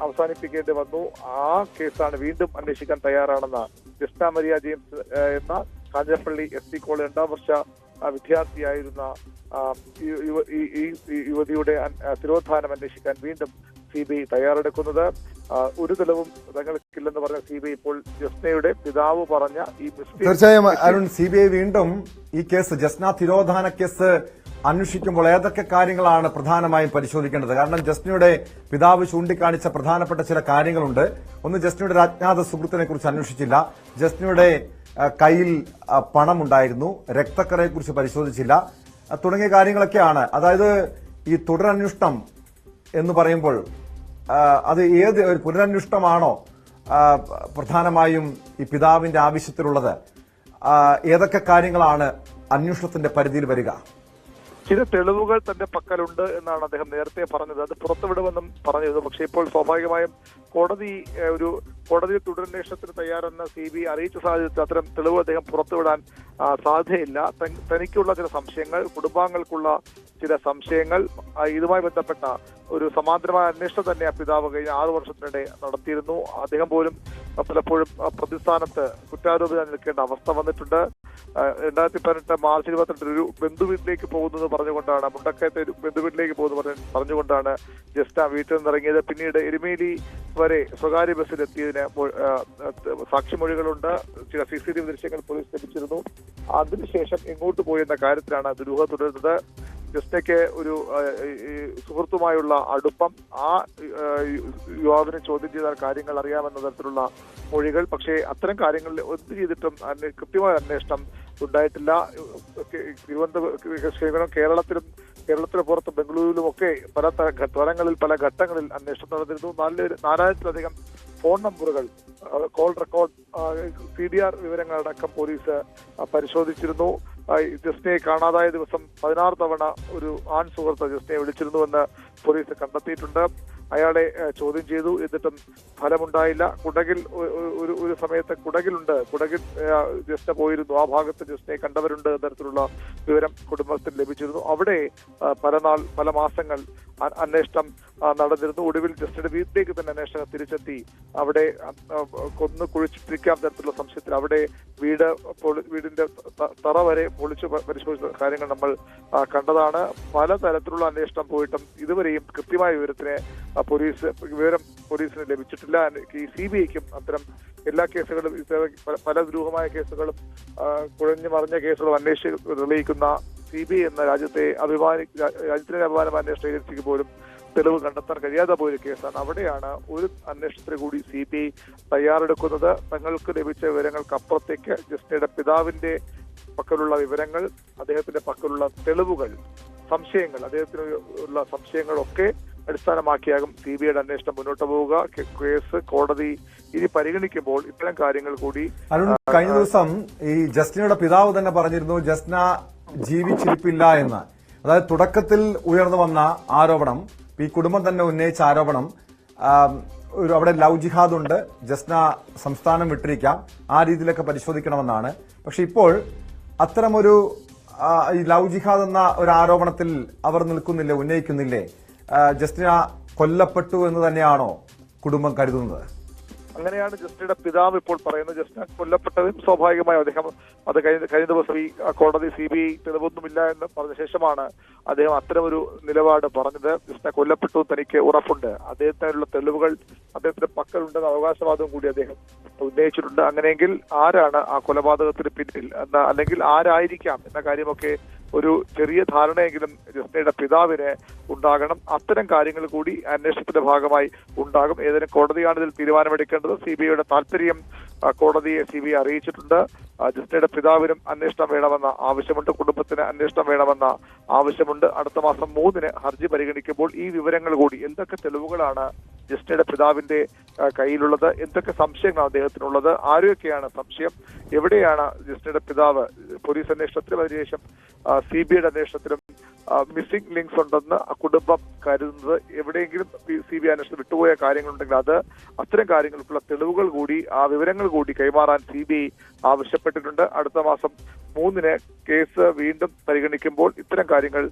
അവസാനിപ്പിക്കേണ്ടി വന്നു. ആ കേസാണ് വീണ്ടും അന്വേഷിക്കാൻ തയ്യാറാണെന്ന് ജസ്ന മരിയ ജെയിംസ് എന്ന കാഞ്ഞിരപ്പള്ളി SC കോളേജ് 2ാം വർഷ വിദ്യാർത്ഥിയായിരുന്ന യുവതിയുടെ തിരോധാനം അന്വേഷിക്കാൻ വീണ്ടും CBI തയ്യാറെടുക്കുന്നത്. ഒരു തെളിവും തങ്ങൾക്കില്ലെന്ന് പറഞ്ഞ CBI ഇപ്പോൾ ജസ്നയുടെ പിതാവ് പറഞ്ഞ ഈ തീർച്ചയായും അരുൺ, CBI വീണ്ടും ഈ കേസ്, ജസ്ന തിരോധാന കേസ് അന്വേഷിക്കുമ്പോൾ ഏതൊക്കെ കാര്യങ്ങളാണ് പ്രധാനമായും പരിശോധിക്കേണ്ടത്? കാരണം ജസ്നയുടെ പിതാവ് ചൂണ്ടിക്കാണിച്ച പ്രധാനപ്പെട്ട ചില കാര്യങ്ങളുണ്ട്. ഒന്ന്, ജസ്നയുടെ അജ്ഞാത സുഹൃത്തിനെ കുറിച്ച് അന്വേഷിച്ചില്ല. ജസ്നയുടെ കയ്യിൽ പണമുണ്ടായിരുന്നു, രക്തക്കറയെ കുറിച്ച് പരിശോധിച്ചില്ല, തുടങ്ങിയ കാര്യങ്ങളൊക്കെയാണ്. അതായത് ഈ തുടരന്വേഷണം എന്ന് പറയുമ്പോൾ അത് ഏത് ഒരു പുനരന്വേഷണമാണോ പ്രധാനമായും ഈ പിതാവിന്റെ ആവശ്യത്തിലുള്ളത്? ഏതൊക്കെ കാര്യങ്ങളാണ് അന്വേഷണത്തിന്റെ പരിധിയിൽ വരിക? ചില തെളിവുകൾ തന്റെ പക്കലുണ്ട് എന്നാണ് അദ്ദേഹം നേരത്തെ പറഞ്ഞത്. അത് പുറത്തുവിടുമെന്നും പറഞ്ഞിരുന്നു. പക്ഷേ ഇപ്പോൾ സ്വാഭാവികമായും കോടതി തുടരന്വേഷണത്തിന് തയ്യാറെന്ന് CBI അറിയിച്ച സാഹചര്യത്തിൽ അത്തരം തെളിവ് അദ്ദേഹം പുറത്തുവിടാൻ സാധ്യതയില്ല. തനിക്കുള്ള ചില സംശയങ്ങൾ, കുടുംബാംഗങ്ങൾക്കുള്ള ചില സംശയങ്ങൾ, ഇതുമായി ബന്ധപ്പെട്ട ഒരു സമാന്തരമായ അന്വേഷണം തന്നെ ആ പിതാവ് കഴിഞ്ഞ 6 വർഷത്തിനിടെ നടത്തിയിരുന്നു. അദ്ദേഹം പോലും പലപ്പോഴും പ്രതിസ്ഥാനത്ത് കുറ്റാരോപിതനായി നിൽക്കേണ്ട അവസ്ഥ വന്നിട്ടുണ്ട്. 2018 മാർച്ച് 22 ഒരു ബന്ധുവീട്ടിലേക്ക് പോകുന്നു പറഞ്ഞുകൊണ്ടാണ്, മുണ്ടക്കയത്തെ ഒരു ബന്ധുവീട്ടിലേക്ക് പോകുന്നു പറഞ്ഞുകൊണ്ടാണ് ജസ്ന വീട്ടിൽ നിന്നിറങ്ങിയത്. പിന്നീട് എരുമേലി വരെ സ്വകാര്യ ബസ്സിലെത്തിയതിന് സാക്ഷിമൊഴികളുണ്ട്. ചില CCTV ദൃശ്യങ്ങൾ പോലീസ് ലഭിച്ചിരുന്നു. അതിനുശേഷം എങ്ങോട്ട് പോയെന്ന കാര്യത്തിലാണ് ദുരൂഹത തുടരുന്നത്. ജസ്നയ്ക്ക് ഒരു സുഹൃത്തുമായുള്ള അടുപ്പം, ആ യുവാവിനെ ചോദ്യം ചെയ്താൽ കാര്യങ്ങൾ അറിയാമെന്ന തരത്തിലുള്ള മൊഴികൾ. പക്ഷേ അത്തരം കാര്യങ്ങളിൽ എന്ത് ചെയ്തിട്ടും കൃത്യമായ അന്വേഷണം ഉണ്ടായിട്ടില്ല. കേരളത്തിന് പുറത്ത് ബംഗളൂരുവിലും ഒക്കെ പല തലങ്ങളിൽ, പല ഘട്ടങ്ങളിൽ അന്വേഷണം നടന്നിരുന്നു. 4000-ലധികം ഫോൺ നമ്പറുകൾ, കോൾ റെക്കോർഡ്, CDR വിവരങ്ങളടക്കം പോലീസ് പരിശോധിച്ചിരുന്നു. ജസ്നയെ കാണാതായ ദിവസം 16 തവണ ഒരു ആൺ സുഹൃത്ത് ജസ്നയെ വിളിച്ചിരുന്നുവെന്ന് പോലീസ് കണ്ടെത്തിയിട്ടുണ്ട്. അയാളെ ചോദ്യം ചെയ്തു, എന്നിട്ടും ഫലമുണ്ടായില്ല. കുടകിൽ ഒരു സമയത്ത് കുടകിൽ ജസ്ന പോയിരുന്നു, ആ ഭാഗത്ത് ജസ്നയെ കണ്ടവരുണ്ട് എന്ന തരത്തിലുള്ള വിവരം കുടുംബത്തിന് ലഭിച്ചിരുന്നു. അവിടെ പല മാസങ്ങൾ അന്വേഷണം നടന്നിരുന്നു. ഒടുവിൽ ജസ്നയുടെ വീട്ടിലേക്ക് തന്നെ അന്വേഷണം തിരിച്ചെത്തി. അവിടെ കൊന്നു കുഴിച്ചിട്ടിരിക്കാം തരത്തിലുള്ള സംശയത്തിൽ അവിടെ വീടിന്റെ തറ വരെ പൊളിച്ചു പരിശോധിച്ച കാര്യങ്ങൾ നമ്മൾ കണ്ടതാണ്. പലതരത്തിലുള്ള അന്വേഷണം പോയിട്ടും ഇതുവരെയും കൃത്യമായ വിവരം പോലീസിന് ലഭിച്ചിട്ടില്ല. ഈ CBIക്കും അത്തരം എല്ലാ കേസുകളും, പല ദുരൂഹമായ കേസുകളും കുഴഞ്ഞു മറിഞ്ഞ കേസുകളും അന്വേഷിച്ച് തെളിയിക്കുന്ന CBI എന്ന രാജ്യത്തിന്റെ അഭിമാനം അന്വേഷണ ഏജൻസിക്ക് പോലും തെളിവ് കണ്ടെത്താൻ കഴിയാതെ പോയൊരു കേസാണ്. അവിടെയാണ് ഒരു അന്വേഷണത്തിന് കൂടി CBI തയ്യാറെടുക്കുന്നത്. തങ്ങൾക്ക് ലഭിച്ച വിവരങ്ങൾക്കപ്പുറത്തേക്ക് ജസ്നയുടെ പിതാവിന്റെ പക്കലുള്ള വിവരങ്ങൾ, അദ്ദേഹത്തിന്റെ പക്കലുള്ള തെളിവുകൾ, സംശയങ്ങൾ, അദ്ദേഹത്തിനുള്ള സംശയങ്ങളൊക്കെ അടിസ്ഥാനമാക്കിയാകും CBIയുടെ അന്വേഷണം മുന്നോട്ട് പോവുക. കേസ് കോടതി ഇനി പരിഗണിക്കുമ്പോൾ ഇത്തരം കാര്യങ്ങൾ കൂടി. അരുൺ, കഴിഞ്ഞ ദിവസം ഈ ജസ്നയുടെ പിതാവ് തന്നെ പറഞ്ഞിരുന്നു ജസ്ന ജീവിച്ചിരിപ്പില്ല എന്ന്. അതായത് തുടക്കത്തിൽ ഉയർന്നു വന്ന ആരോപണം, ഈ കുടുംബം തന്നെ ഉന്നയിച്ച ആരോപണം, അവിടെ ലവ് ജിഹാദ് ഉണ്ട്, ജസ്ന സംസ്ഥാനം വിട്ടിരിക്കാം, ആ രീതിയിലൊക്കെ പരിശോധിക്കണമെന്നാണ്. പക്ഷെ ഇപ്പോൾ അത്തരമൊരു ഈ ലവ് ജിഹാദ് എന്ന ഒരു ആരോപണത്തിൽ അവർ നിൽക്കുന്നില്ലേ, ഉന്നയിക്കുന്നില്ലേ? ജസ്ന കൊല്ലപ്പെട്ടു എന്ന് തന്നെയാണോ കുടുംബം കരുതുന്നത്? അങ്ങനെയാണ് ജസ്റ്റിയുടെ പിതാവ് ഇപ്പോൾ പറയുന്നത്. ജസ്റ്റിന കൊല്ലപ്പെട്ടതും സ്വാഭാവികമായും അദ്ദേഹം അത് കഴിഞ്ഞ ദിവസം ഈ കോടതി CBI തെളിവൊന്നുമില്ല എന്ന് പറഞ്ഞ ശേഷമാണ് അദ്ദേഹം അത്തരമൊരു നിലപാട് പറഞ്ഞത്. ജസ്റ്റിന കൊല്ലപ്പെട്ടു, തനിക്ക് ഉറപ്പുണ്ട്, അദ്ദേഹത്തിനുള്ള തെളിവുകൾ അദ്ദേഹത്തിന്റെ പക്കലുണ്ടെന്ന അവകാശവാദവും കൂടി അദ്ദേഹം ഉന്നയിച്ചിട്ടുണ്ട്. അങ്ങനെയെങ്കിൽ ആരാണ് ആ കൊലപാതകത്തിന് പിന്നിൽ എന്ന, അല്ലെങ്കിൽ ആരായിരിക്കാം എന്ന കാര്യമൊക്കെ ഒരു ചെറിയ ധാരണയെങ്കിലും ജസ്നയുടെ പിതാവിന് ഉണ്ടാകണം. അത്തരം കാര്യങ്ങൾ കൂടി അന്വേഷണത്തിന്റെ ഭാഗമായി ഉണ്ടാകും. ഏതെങ്കിലും കോടതിയാണ് ഇതിൽ തീരുമാനമെടുക്കേണ്ടത്. CBIയുടെ താല്പര്യം കോടതിയെ CBI അറിയിച്ചിട്ടുണ്ട്. ജസ്നയുടെ പിതാവിനും അന്വേഷണം വേണമെന്ന ആവശ്യമുണ്ട്, കുടുംബത്തിന് അന്വേഷണം വേണമെന്ന ആവശ്യമുണ്ട്. അടുത്ത മാസം 3-ന് ഹർജി പരിഗണിക്കുമ്പോൾ ഈ വിവരങ്ങൾ കൂടി, എന്തൊക്കെ തെളിവുകളാണ് ജസ്നയുടെ പിതാവിന്റെ കയ്യിലുള്ളത്, എന്തൊക്കെ സംശയങ്ങളാണ് അദ്ദേഹത്തിനുള്ളത്, ആരൊക്കെയാണ് സംശയം, എവിടെയാണ് ജസ്നയുടെ പിതാവ് പോലീസ് അന്വേഷണത്തിലും അതിനുശേഷം CBIയുടെ അന്വേഷണത്തിലും മിസ്സിംഗ് ലിങ്ക്സ് ഉണ്ടെന്ന് കുടുംബം കരുതുന്നത്, എവിടെയെങ്കിലും CBI അന്വേഷണം വിട്ടുപോയ കാര്യങ്ങളുണ്ടെങ്കിൽ അത്, അത്തരം കാര്യങ്ങൾക്കുള്ള തെളിവുകൾ കൂടി, ആ വിവരങ്ങൾ കൂടി കൈമാറാൻ CBI ആവശ്യപ്പെട്ടിട്ടുണ്ട്. അടുത്ത മാസം 3-ന് കേസ് വീണ്ടും പരിഗണിക്കുമ്പോൾ ഇത്തരം കാര്യങ്ങൾ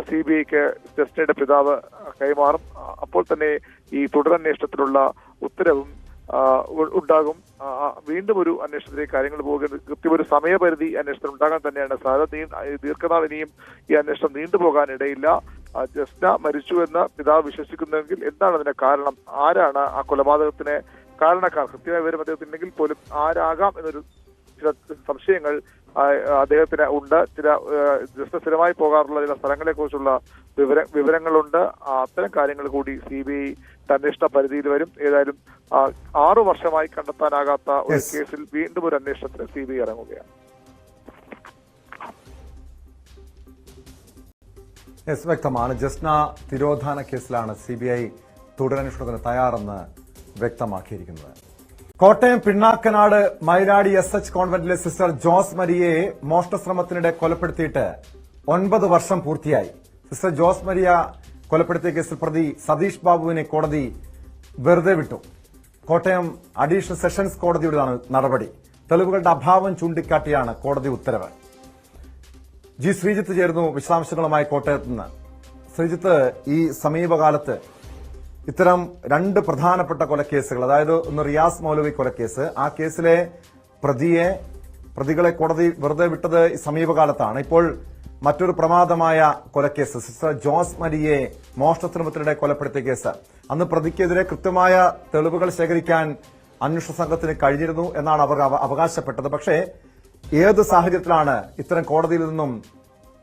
CBIക്ക് ജസ്നയുടെ പിതാവ് കൈമാറും. അപ്പോൾ തന്നെ ഈ തുടരന്വേഷണത്തിലുള്ള ഉത്തരവും ഉണ്ടാകും. വീണ്ടും ഒരു അന്വേഷണത്തിലേക്ക് കാര്യങ്ങൾ പോകുന്നത്, കൃത്യം ഒരു സമയപരിധി അന്വേഷണം ഉണ്ടാകാൻ തന്നെയാണ് സാധ്യത. ദീർഘനാൾ ഇനിയും ഈ അന്വേഷണം നീണ്ടുപോകാൻ ഇടയില്ല. ജസ്ന മരിച്ചു എന്ന് പിതാവ് വിശ്വസിക്കുന്നെങ്കിൽ എന്താണ് അതിന്റെ കാരണം, ആരാണ് ആ കൊലപാതകത്തിന് കാരണക്കാർ, കൃത്യമായ വിവരം അദ്ദേഹത്തിനെങ്കിൽ പോലും ആരാകാം എന്നൊരു ചില സംശയങ്ങൾ അദ്ദേഹത്തിന് ഉണ്ട്. ചില ജസ്ന സ്ഥിരമായി പോകാറുള്ള ചില സ്ഥലങ്ങളെ കുറിച്ചുള്ള വിവരങ്ങളുണ്ട്. അത്തരം കാര്യങ്ങൾ കൂടി CBI അന്വേഷണ പരിധിയിൽ വരും. ഏതായാലും 6 വർഷമായി കണ്ടെത്താനാകാത്ത ഒരു കേസിൽ വീണ്ടും ഒരു അന്വേഷണത്തിന് CBI ഇറങ്ങുകയാണ്. വ്യക്തമാണ്. ജസ്ന തിരോധാന കേസിലാണ് CBI തുടരന്വേഷണത്തിന് തയ്യാറെന്ന് വ്യക്തമാക്കിയിരിക്കുന്നത്. കോട്ടയം പിണ്ണാക്കനാട് മൈലാടി SH കോൺവെന്റിലെ സിസ്റ്റർ ജോസ് മരിയയെ മോഷണശ്രമത്തിനിടെ കൊലപ്പെടുത്തിയിട്ട് 9 വർഷം പൂർത്തിയായി. സിസ്റ്റർ ജോസ് മരിയ കൊലപ്പെടുത്തിയ കേസിൽ പ്രതി സതീഷ് ബാബുവിനെ കോടതി വെറുതെ വിട്ടു. കോട്ടയം അഡീഷണൽ സെഷൻസ് കോടതിയുടേതാണ് നടപടി. തെളിവുകളുടെ അഭാവം ചൂണ്ടിക്കാട്ടിയാണ് കോടതി ഉത്തരവ്. ശ്രീജിത്ത് ചേർന്നു വിശദാംശങ്ങളുമായി കോട്ടയത്ത് നിന്ന്. ശ്രീജിത്ത്, ഈ സമീപകാലത്ത് ഇത്തരം 2 പ്രധാനപ്പെട്ട കൊലക്കേസുകൾ, അതായത് ഒന്ന് റിയാസ് മൗലവി കൊലക്കേസ്, ആ കേസിലെ പ്രതികളെ കോടതി വെറുതെ വിട്ടത് സമീപകാലത്താണ്. ഇപ്പോൾ മറ്റൊരു പ്രമാദമായ കൊലക്കേസ്, സിസ്റ്റർ ജോസ് മരിയെ മോഷണശ്രമത്തിനിടെ കൊലപ്പെടുത്തിയ കേസ്. അന്ന് പ്രതിക്കെതിരെ കൃത്യമായ തെളിവുകൾ ശേഖരിക്കാൻ അന്വേഷണ സംഘത്തിന് കഴിഞ്ഞിരുന്നു എന്നാണ് അവർ അവകാശപ്പെട്ടത്. പക്ഷേ ഏത് സാഹചര്യത്തിലാണ് ഇത്തരം കോടതിയിൽ നിന്നും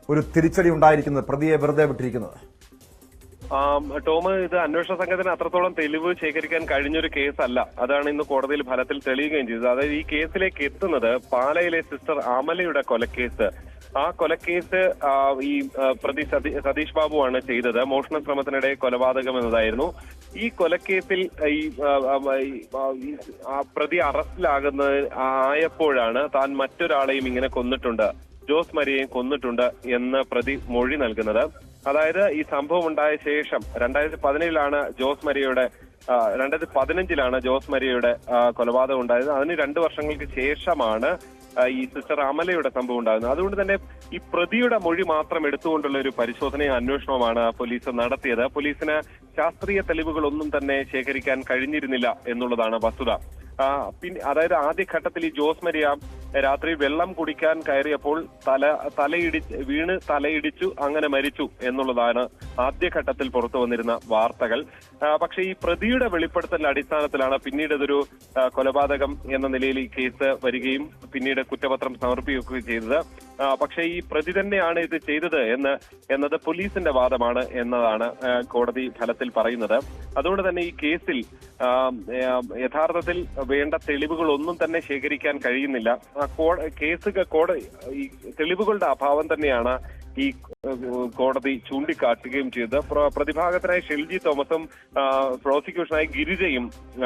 ഒരു തിരിച്ചടി ഉണ്ടായിരിക്കുന്നത്, പ്രതിയെ വെറുതെ വിട്ടിരിക്കുന്നത്? ടോം, ഇത് അന്വേഷണ സംഘത്തിന് അത്രത്തോളം തെളിവ് ശേഖരിക്കാൻ കഴിഞ്ഞൊരു കേസല്ല. അതാണ് ഇന്ന് കോടതിയിൽ ഫലത്തിൽ തെളിയുകയും ചെയ്തത്. അതായത് ഈ കേസിലേക്ക് എത്തുന്നത് പാലയിലെ സിസ്റ്റർ അമലയുടെ കൊലക്കേസ്. ആ കൊലക്കേസ് ഈ പ്രതി സതീഷ് ബാബുവാണ് ചെയ്തത്. മോഷണ ശ്രമത്തിനിടെ കൊലപാതകം എന്നതായിരുന്നു. ഈ കൊലക്കേസിൽ ഈ പ്രതി ആയപ്പോഴാണ് താൻ മറ്റൊരാളെയും ഇങ്ങനെ കൊന്നിട്ടുണ്ട്, ജോസ് മരിയയും കൊന്നിട്ടുണ്ട് എന്ന് പ്രതി മൊഴി നൽകുന്നത്. അതായത് ഈ സംഭവം ഉണ്ടായ ശേഷം 2017-ലാണ് ജോസ് മരിയയുടെ 2015-ലാണ് ജോസ് മരിയയുടെ കൊലപാതകം ഉണ്ടായത്. അതിന് 2 വർഷങ്ങൾക്ക് ശേഷമാണ് ഈ സിസ്റ്റർ അമലയുടെ സംഭവം ഉണ്ടാകുന്നത്. അതുകൊണ്ട് തന്നെ ഈ പ്രതിയുടെ മൊഴി മാത്രം എടുത്തുകൊണ്ടുള്ള ഒരു പരിശോധനയും അന്വേഷണവുമാണ് പോലീസ് നടത്തിയത്. പോലീസിന് ശാസ്ത്രീയ തെളിവുകളൊന്നും തന്നെ ശേഖരിക്കാൻ കഴിഞ്ഞിരുന്നില്ല എന്നുള്ളതാണ് വസ്തുത. അതായത് ആദ്യഘട്ടത്തിൽ ഈ ജോസ് മരിയ രാത്രി വെള്ളം കുടിക്കാൻ കയറിയപ്പോൾ വീണ് തലയിടിച്ചു, അങ്ങനെ മരിച്ചു എന്നുള്ളതാണ് ആദ്യഘട്ടത്തിൽ പുറത്തു വന്നിരുന്ന വാർത്തകൾ. പക്ഷേ ഈ പ്രതിയുടെ വെളിപ്പെടുത്തലിന്റെ അടിസ്ഥാനത്തിലാണ് പിന്നീട് ഇതൊരു കൊലപാതകം എന്ന നിലയിൽ ഈ കേസ് വരികയും പിന്നീട് കുറ്റപത്രം സമർപ്പിക്കുകയും ചെയ്തത്. പക്ഷേ ഈ പ്രതി തന്നെയാണ് ഇത് ചെയ്തത് എന്നത് പോലീസിന്റെ വാദമാണ് എന്നതാണ് കോടതി ഫലത്തിൽ പറയുന്നത്. അതുകൊണ്ട് തന്നെ ഈ കേസിൽ യഥാർത്ഥത്തിൽ വേണ്ട തെളിവുകളൊന്നും തന്നെ ശേഖരിക്കാൻ കഴിയുന്നില്ല. ഈ തെളിവുകളുടെ അഭാവം തന്നെയാണ് ഈ കോടതി ചൂണ്ടിക്കാട്ടുകയും ചെയ്തത്. പ്രതിഭാഗത്തിനായി ഷെൽജി തോമസും പ്രോസിക്യൂഷനായി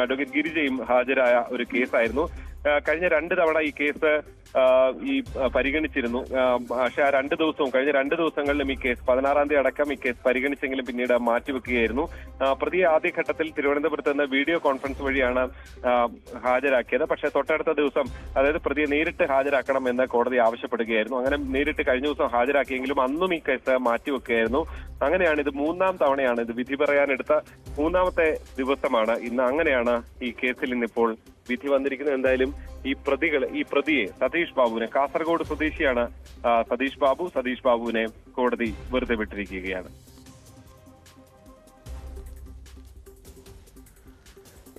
അഡ്വക്കേറ്റ് ഗിരിജയും ഹാജരായ ഒരു കേസായിരുന്നു. കഴിഞ്ഞ 2 തവണ ഈ കേസ് പരിഗണിച്ചിരുന്നു. പക്ഷെ ആ 2 ദിവസവും കഴിഞ്ഞ 2 ദിവസങ്ങളിലും ഈ കേസ് 16-ാം തീയതി അടക്കം ഈ കേസ് പരിഗണിച്ചെങ്കിലും പിന്നീട് മാറ്റിവെക്കുകയായിരുന്നു. പ്രതിയെ ആദ്യഘട്ടത്തിൽ തിരുവനന്തപുരത്ത് നിന്ന് വീഡിയോ കോൺഫറൻസ് വഴിയാണ് ഹാജരാക്കിയത്. പക്ഷേ തൊട്ടടുത്ത ദിവസം, അതായത് പ്രതിയെ നേരിട്ട് ഹാജരാക്കണം എന്ന് കോടതി ആവശ്യപ്പെടുകയായിരുന്നു. അങ്ങനെ നേരിട്ട് കഴിഞ്ഞ ദിവസം ഹാജരാക്കിയെങ്കിലും അന്നും ഈ കേസ് മാറ്റിവെക്കുകയായിരുന്നു. അങ്ങനെയാണ് ഇത് 3-ാം തവണയാണ്, ഇത് വിധി പറയാനെടുത്ത 3-ാമത്തെ ദിവസമാണ് ഇന്ന്. അങ്ങനെയാണ് ഈ കേസിൽ ഇന്നിപ്പോൾ വിധി വന്നിരിക്കുന്നത്. എന്തായാലും ഈ പ്രതിയെ സതീഷ് ബാബുവിനെ, കാസർഗോഡ് സ്വദേശിയാണ് സതീഷ് ബാബുവിനെ കോടതി വെറുതെ വിട്ടിരിക്കുകയാണ്.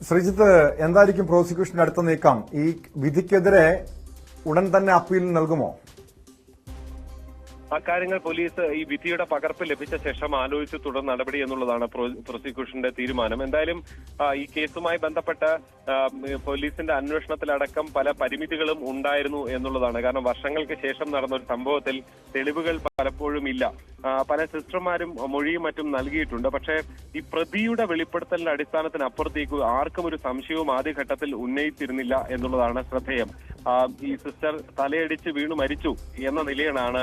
ശ്രീജിത്ത്, എന്തായിരിക്കും പ്രോസിക്യൂഷന്റെ അടുത്ത നീക്കം? ഈ വിധിക്കെതിരെ ഉടൻ തന്നെ അപ്പീൽ നൽകുമോ? അക്കാര്യങ്ങൾ പോലീസ് ഈ വിധിയുടെ പകർപ്പ് ലഭിച്ച ശേഷം ആലോചിച്ച് തുടർ നടപടി എന്നുള്ളതാണ് പ്രോസിക്യൂഷന്റെ തീരുമാനം. എന്തായാലും ഈ കേസുമായി ബന്ധപ്പെട്ട് പോലീസിന്റെ അന്വേഷണത്തിലടക്കം പല പരിമിതികളും ഉണ്ടായിരുന്നു എന്നുള്ളതാണ്. കാരണം വർഷങ്ങൾക്ക് ശേഷം നടന്ന ഒരു സംഭവത്തിൽ തെളിവുകൾ പലപ്പോഴും ഇല്ല. പല സിസ്റ്റർമാരും മൊഴിയും മറ്റും നൽകിയിട്ടുണ്ട്. പക്ഷേ ഈ പ്രതിയുടെ വെളിപ്പെടുത്തലിന്റെ അടിസ്ഥാനത്തിനപ്പുറത്തേക്ക് ആർക്കും ഒരു സംശയവും ആദ്യഘട്ടത്തിൽ ഉന്നയിച്ചിരുന്നില്ല എന്നുള്ളതാണ് ശ്രദ്ധേയം. ഈ സിസ്റ്റർ തലയടിച്ച് വീണു മരിച്ചു എന്ന നിലയിലാണ്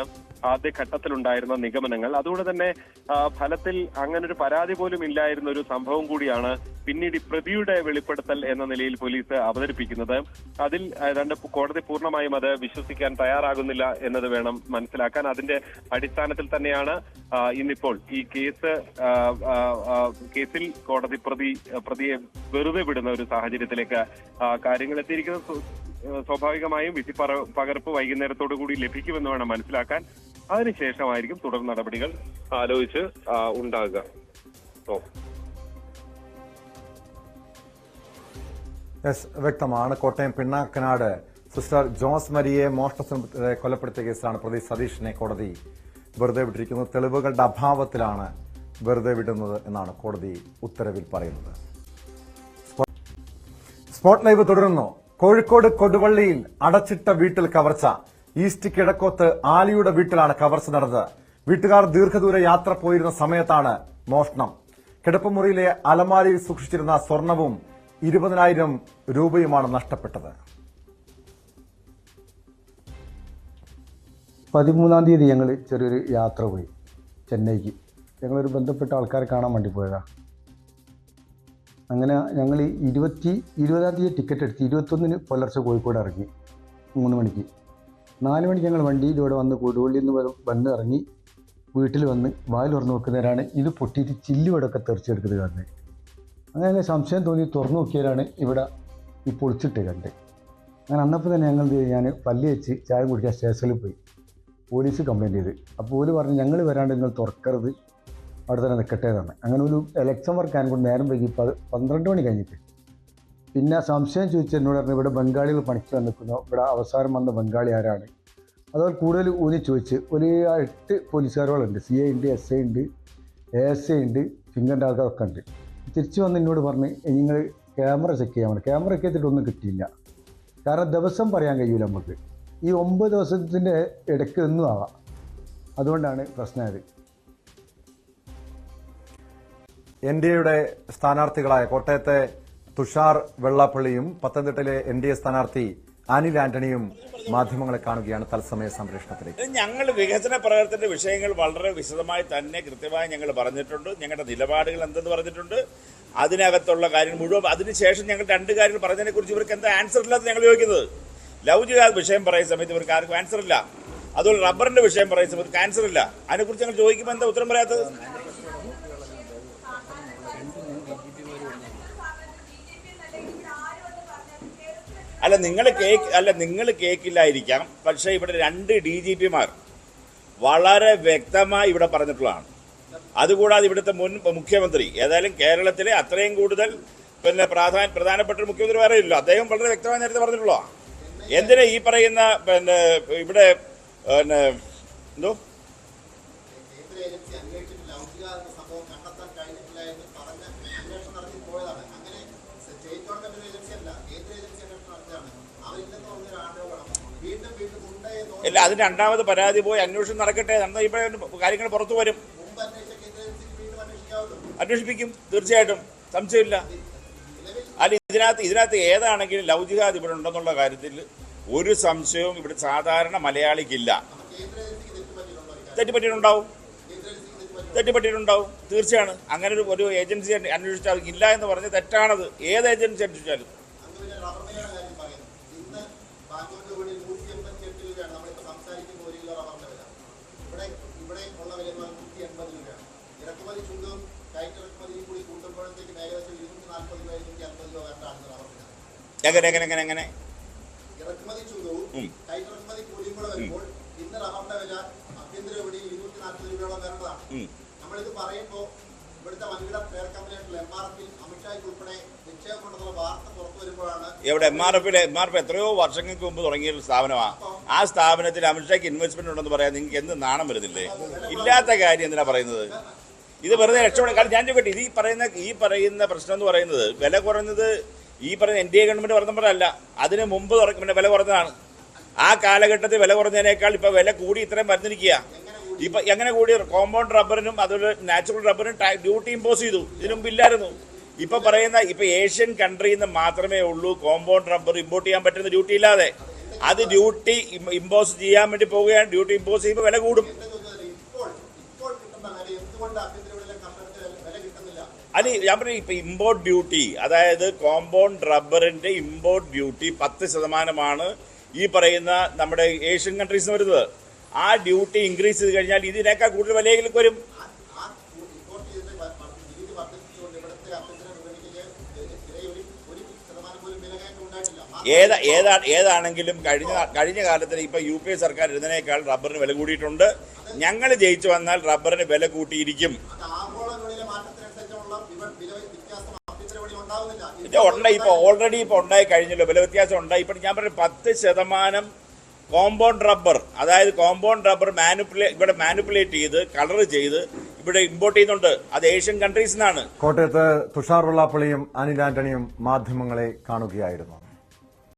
ആദ്യഘട്ടത്തിലുണ്ടായിരുന്ന നിഗമനങ്ങൾ. അതുകൊണ്ട് തന്നെ ഫലത്തിൽ അങ്ങനൊരു പരാതി പോലും ഇല്ലായിരുന്ന ഒരു സംഭവം കൂടിയാണ് പിന്നീട് പ്രതിയുടെ വെളിപ്പെടുത്തൽ എന്ന നിലയിൽ പോലീസ് അവതരിപ്പിക്കുന്നത്. അതിൽ കോടതി പൂർണ്ണമായും അത് വിശ്വസിക്കാൻ തയ്യാറാകുന്നില്ല എന്നത് വേണം മനസ്സിലാക്കാൻ. അതിന്റെ അടിസ്ഥാനത്തിൽ തന്നെയാണ് ഇന്നിപ്പോൾ ഈ കേസിൽ കോടതി പ്രതിയെ വെറുതെ വിടുന്ന ഒരു സാഹചര്യത്തിലേക്ക് കാര്യങ്ങൾ എത്തിയിരിക്കുന്നത്. സ്വാഭാവികമായും വിധി പകർപ്പ് വൈകുന്നേരത്തോടു കൂടി ലഭിക്കുമെന്ന് വേണം മനസ്സിലാക്കാൻ. അതിനുശേഷമായിരിക്കും തുടർ നടപടികൾ ആലോചിച്ച് ഉണ്ടാകുക. വ്യക്തമാണ്. കോട്ടയം പിണ്ണാക്കനാട് സിസ്റ്റർ ജോസ് മരിയെ മോഷണത്തിന് കൊലപ്പെടുത്തിയ കേസിലാണ് പ്രതി സതീഷിനെ കോടതി വെറുതെ വിട്ടിരിക്കുന്നത്. തെളിവുകളുടെ അഭാവത്തിലാണ് വെറുതെ വിടുന്നത് എന്നാണ് കോടതി ഉത്തരവിൽ പറയുന്നത്. സ്പോട്ട് ലൈവ് തുടരുന്നു. കോഴിക്കോട് കൊടുവള്ളിയിൽ അടച്ചിട്ട വീട്ടിൽ കവർച്ച. ഈസ്റ്റ് കിഴക്കോത്ത് ആലിയുടെ വീട്ടിലാണ് കവർച്ച നടന്നത്. വീട്ടുകാർ ദീർഘദൂര യാത്ര പോയിരുന്ന സമയത്താണ് മോഷണം. കിടപ്പുമുറിയിലെ അലമാരിയിൽ സൂക്ഷിച്ചിരുന്ന സ്വർണവും 20,000 രൂപയുമാണ് നഷ്ടപ്പെട്ടത്. 13-ാം തീയതി ഞങ്ങൾ ചെറിയൊരു യാത്ര പോയി ചെന്നൈക്ക്. ഞങ്ങളൊരു ബന്ധപ്പെട്ട ആൾക്കാരെ കാണാൻ വേണ്ടി പോയതാണ്. അങ്ങനെ ഞങ്ങൾ 20-ാം തീയതി ടിക്കറ്റ് എടുത്ത് 21-ന് പുലർച്ചെ കോഴിക്കോട് ഇറങ്ങി. 3 മണിക്ക് 4 മണിക്ക് ഞങ്ങൾ വണ്ടിയിലൂടെ വന്ന് കൊടുവള്ളിയിൽ നിന്ന് വന്ന് ഇറങ്ങി വീട്ടിൽ വന്ന് വായിൽ തുറന്ന് നോക്കുന്നവരാണ് ഇത് പൊട്ടിയിട്ട് ചില്ലുവടൊക്കെ തെറിച്ചെടുക്കുന്നത് കാണുന്നത്. അങ്ങനെ സംശയം തോന്നി തുറന്നു നോക്കിയവരാണ് ഇവിടെ ഈ പൊളിച്ചിട്ട് കണ്ട്. അങ്ങനെ അന്നപ്പോൾ തന്നെ ഞാൻ പല്ല് വെച്ച് ചായ കുടിക്കാൻ സ്റ്റേഷനിൽ പോയി പോലീസ് കംപ്ലയിൻറ്റ് ചെയ്ത്. അപ്പോൾ ഓല് പറഞ്ഞു ഞങ്ങൾ വരാണ്ട് നിങ്ങൾ തുറക്കരുത്, അവിടെ തന്നെ നിൽക്കട്ടെ എന്നാണ്. അങ്ങനെ ഒരു ഇലക്ഷൻ വർക്ക് ആയതുകൊണ്ട് നേരം വൈകി 12 മണി കഴിഞ്ഞിട്ട് പിന്നെ സംശയം ചോദിച്ചാൽ എന്നോട് പറഞ്ഞു ഇവിടെ ബംഗാളികൾ പണിക്ക് വന്നിരിക്കുന്നു, ഇവിടെ അവസാനം വന്ന ബംഗാളി ആരാണ്. അതുപോലെ കൂടുതൽ ഊന്നി ചോദിച്ച് ഒരു 8 പോലീസുകാരുകളുണ്ട്. CI ഉണ്ട്, SI ഉണ്ട്, ASI ഉണ്ട്, ഫിംഗറിൻ്റെ ആൾക്കാരൊക്കെ ഉണ്ട്. തിരിച്ചു വന്ന് എന്നോട് പറഞ്ഞ് നിങ്ങൾ ക്യാമറ ചെക്ക് ചെയ്യാൻ പറഞ്ഞു. ക്യാമറ ഒക്കെ ചെയ്തിട്ടൊന്നും കിട്ടിയില്ല. കാരണം ദിവസം പറയാൻ കഴിയില്ല നമുക്ക്. ഈ 9 ദിവസത്തിൻ്റെ ഇടയ്ക്ക് ഒന്നും ആവാം. അതുകൊണ്ടാണ് പ്രശ്നമായത്. NDAയുടെ സ്ഥാനാർത്ഥികളായ കോട്ടയത്തെ തുഷാർ വെള്ളാപ്പള്ളിയും പത്തനംതിട്ടയിലെ NDA സ്ഥാനാർത്ഥി അനിൽ ആന്റണിയും മാധ്യമങ്ങളെ കാണുകയാണ് തത്സമയ സംപ്രേഷണത്തിലേക്ക്. ഞങ്ങൾ വികസന പ്രവർത്തന വിഷയങ്ങൾ വളരെ വിശദമായി തന്നെ കൃത്യമായി ഞങ്ങൾ പറഞ്ഞിട്ടുണ്ട്. ഞങ്ങളുടെ നിലപാടുകൾ എന്തെന്ന് പറഞ്ഞിട്ടുണ്ട്. അതിനകത്തുള്ള കാര്യങ്ങൾ മുഴുവൻ. അതിനുശേഷം ഞങ്ങൾ 2 കാര്യങ്ങൾ പറഞ്ഞതിനെക്കുറിച്ച് ഇവർക്ക് എന്താ ആൻസർ ഇല്ലാത്ത ഞങ്ങൾ ചോദിക്കുന്നത്. ലവ് ജിഹാദ് വിഷയം പറയുന്ന സമയത്ത് ഇവർക്ക് ആർക്കും ആൻസർ ഇല്ല. അതുപോലെ റബ്ബറിന്റെ വിഷയം പറയുന്ന സമയത്ത് ആൻസർ ഇല്ല. അതിനെക്കുറിച്ച് ഞങ്ങൾ ചോദിക്കുമ്പോൾ എന്താ ഉത്തരം പറയാത്തത്? നിങ്ങൾ കേൾക്കില്ലായിരിക്കാം. പക്ഷേ ഇവിടെ 2 DGPമാർ വളരെ വ്യക്തമായി ഇവിടെ പറഞ്ഞിട്ടുള്ളതാണ്. അതുകൂടാതെ ഇവിടുത്തെ മുൻ മുഖ്യമന്ത്രി, ഏതായാലും കേരളത്തിലെ അത്രയും കൂടുതൽ പ്രധാനപ്പെട്ട മുഖ്യമന്ത്രി വേറെ ഇല്ല. അദ്ദേഹം വളരെ വ്യക്തമായി നേരത്തെ പറഞ്ഞിട്ടുള്ളതാണ്. എന്തിനാ ഈ പറയുന്ന ഇവിടെ എന്തോ ഇല്ല, അതിന് 2ാമത് പരാതി പോയി അന്വേഷണം നടക്കട്ടെ. ഇപ്പോൾ കാര്യങ്ങൾ പുറത്തു വരും. അന്വേഷിപ്പിക്കും, തീർച്ചയായിട്ടും, സംശയമില്ല. അല്ല, ഇതിനകത്ത് ഏതാണെങ്കിലും ലവ് ജിഹാദ് ഇവിടെ ഉണ്ടെന്നുള്ള കാര്യത്തിൽ ഒരു സംശയവും ഇവിടെ സാധാരണ മലയാളിക്കില്ല. തെറ്റുപറ്റിയിട്ടുണ്ടാവും, തീർച്ചയാണ്. അങ്ങനെ ഒരു ഏജൻസി അന്വേഷിച്ചാൽ ഇല്ല എന്ന് പറഞ്ഞ് തെറ്റാണത്. ഏത് ഏജൻസി അന്വേഷിച്ചാലും. എങ്ങനെ ഇറക്കുമതി ചുങ്കവും കയറ്റിറക്കുമതി കൂലിയും കൂടെ വരുമ്പോൾ ഇന്ന് റബ്ബറിന്റെ വില ആഭ്യന്തര വിപണിയിൽ 240 രൂപയോളം വരേണ്ടതാണ്. നമ്മളിത് പറയുമ്പോൾ ഇവിടുത്തെ വൻകിട ഫെയർ കമ്പനിയായിട്ടുള്ള MRF-ൽ അമിത്ഷായ്ക്ക് ഉൾപ്പെടെ നിക്ഷേപമുണ്ടെന്നുള്ള വാർത്ത പുറത്തു വരുമ്പോഴാണ് ഇവിടെ MRF എത്രയോ വർഷങ്ങൾക്ക് മുമ്പ് തുടങ്ങിയ ഒരു സ്ഥാപനമാണ്. ആ സ്ഥാപനത്തിൽ അമിത്ഷായ്ക്ക് ഇൻവെസ്റ്റ്മെന്റ് ഉണ്ടെന്ന് പറയാൻ നിങ്ങൾക്ക് എന്ത് നാണം വരുന്നില്ലേ? ഇല്ലാത്ത കാര്യം എന്തിനാ പറയുന്നത്? ഇത് വെറുതെ രക്ഷപ്പെടും. കാരണം ഞാൻ ചോദിക്കട്ടെ, ഈ പറയുന്ന പ്രശ്നം എന്ന് പറയുന്നത് വില കുറഞ്ഞത് ഈ പറയുന്ന NDA ഗവൺമെന്റ് പറഞ്ഞപ്പോഴല്ല, അതിന് മുമ്പ് പിന്നെ വില കുറഞ്ഞതാണ്. ആ കാലഘട്ടത്തിൽ വില കുറഞ്ഞതിനേക്കാൾ ഇപ്പൊ വില കൂടി ഇത്രയും വരുന്നിരിക്കുക. ഇപ്പൊ എങ്ങനെ കൂടി? കോമ്പൗണ്ട് റബ്ബറിനും അതുപോലെ നാച്ചുറൽ റബ്ബറിനും ഡ്യൂട്ടി ഇമ്പോസ് ചെയ്തു. ഇതിനു മുമ്പ് ഇല്ലായിരുന്നു. ഇപ്പൊ ഏഷ്യൻ കൺട്രിയിൽ നിന്ന് മാത്രമേ ഉള്ളൂ കോമ്പൗണ്ട് റബ്ബർ ഇമ്പോർട്ട് ചെയ്യാൻ പറ്റുന്ന ഡ്യൂട്ടി ഇല്ലാതെ. അത് ഡ്യൂട്ടി ഇമ്പോസ് ചെയ്യാൻ വേണ്ടി പോവുകയാണ്. ഡ്യൂട്ടി ഇമ്പോസ് ചെയ്യുമ്പോൾ വില കൂടും. അത് ഞാൻ പറഞ്ഞു, ഇപ്പൊ ഇമ്പോർട്ട് ഡ്യൂട്ടി, അതായത് കോമ്പൗണ്ട് റബ്ബറിന്റെ ഇമ്പോർട്ട് ഡ്യൂട്ടി 10% ഈ പറയുന്ന നമ്മുടെ ഏഷ്യൻ കൺട്രീസ് വരുന്നത്. ആ ഡ്യൂട്ടി ഇൻക്രീസ് ചെയ്ത് കഴിഞ്ഞാൽ ഇതിനേക്കാൾ കൂടുതൽ വിലയിലേക്ക് വരും. ഏതാണെങ്കിലും കഴിഞ്ഞ കാലത്തിന് ഇപ്പൊ UPA സർക്കാർ ഇരുന്നതിനേക്കാൾ റബ്ബറിന് വില കൂടിയിട്ടുണ്ട്. ഞങ്ങൾ ജയിച്ചു വന്നാൽ റബ്ബറിന് വില കൂട്ടിയിരിക്കും. ഓൾറെഡി ഇപ്പൊ ഉണ്ടായി കഴിഞ്ഞല്ലോ, വില വ്യത്യാസം ഉണ്ടായി. ഇപ്പൊ ഞാൻ പറഞ്ഞു 10% കോമ്പൗണ്ട് റബ്ബർ, അതായത് കോമ്പൗണ്ട് റബ്ബർ ഇവിടെ മാനിപ്പുലേറ്റ് ചെയ്ത് കളർ ചെയ്ത് ഇവിടെ ഇമ്പോർട്ട് ചെയ്യുന്നുണ്ട്. അത് ഏഷ്യൻ കൺട്രീസിൽ നിന്നാണ്. കോട്ടയത്ത് തുഷാർ വെള്ളാപ്പള്ളിയും അനിൽ ആന്റണിയും മാധ്യമങ്ങളെ കാണുകയായിരുന്നു.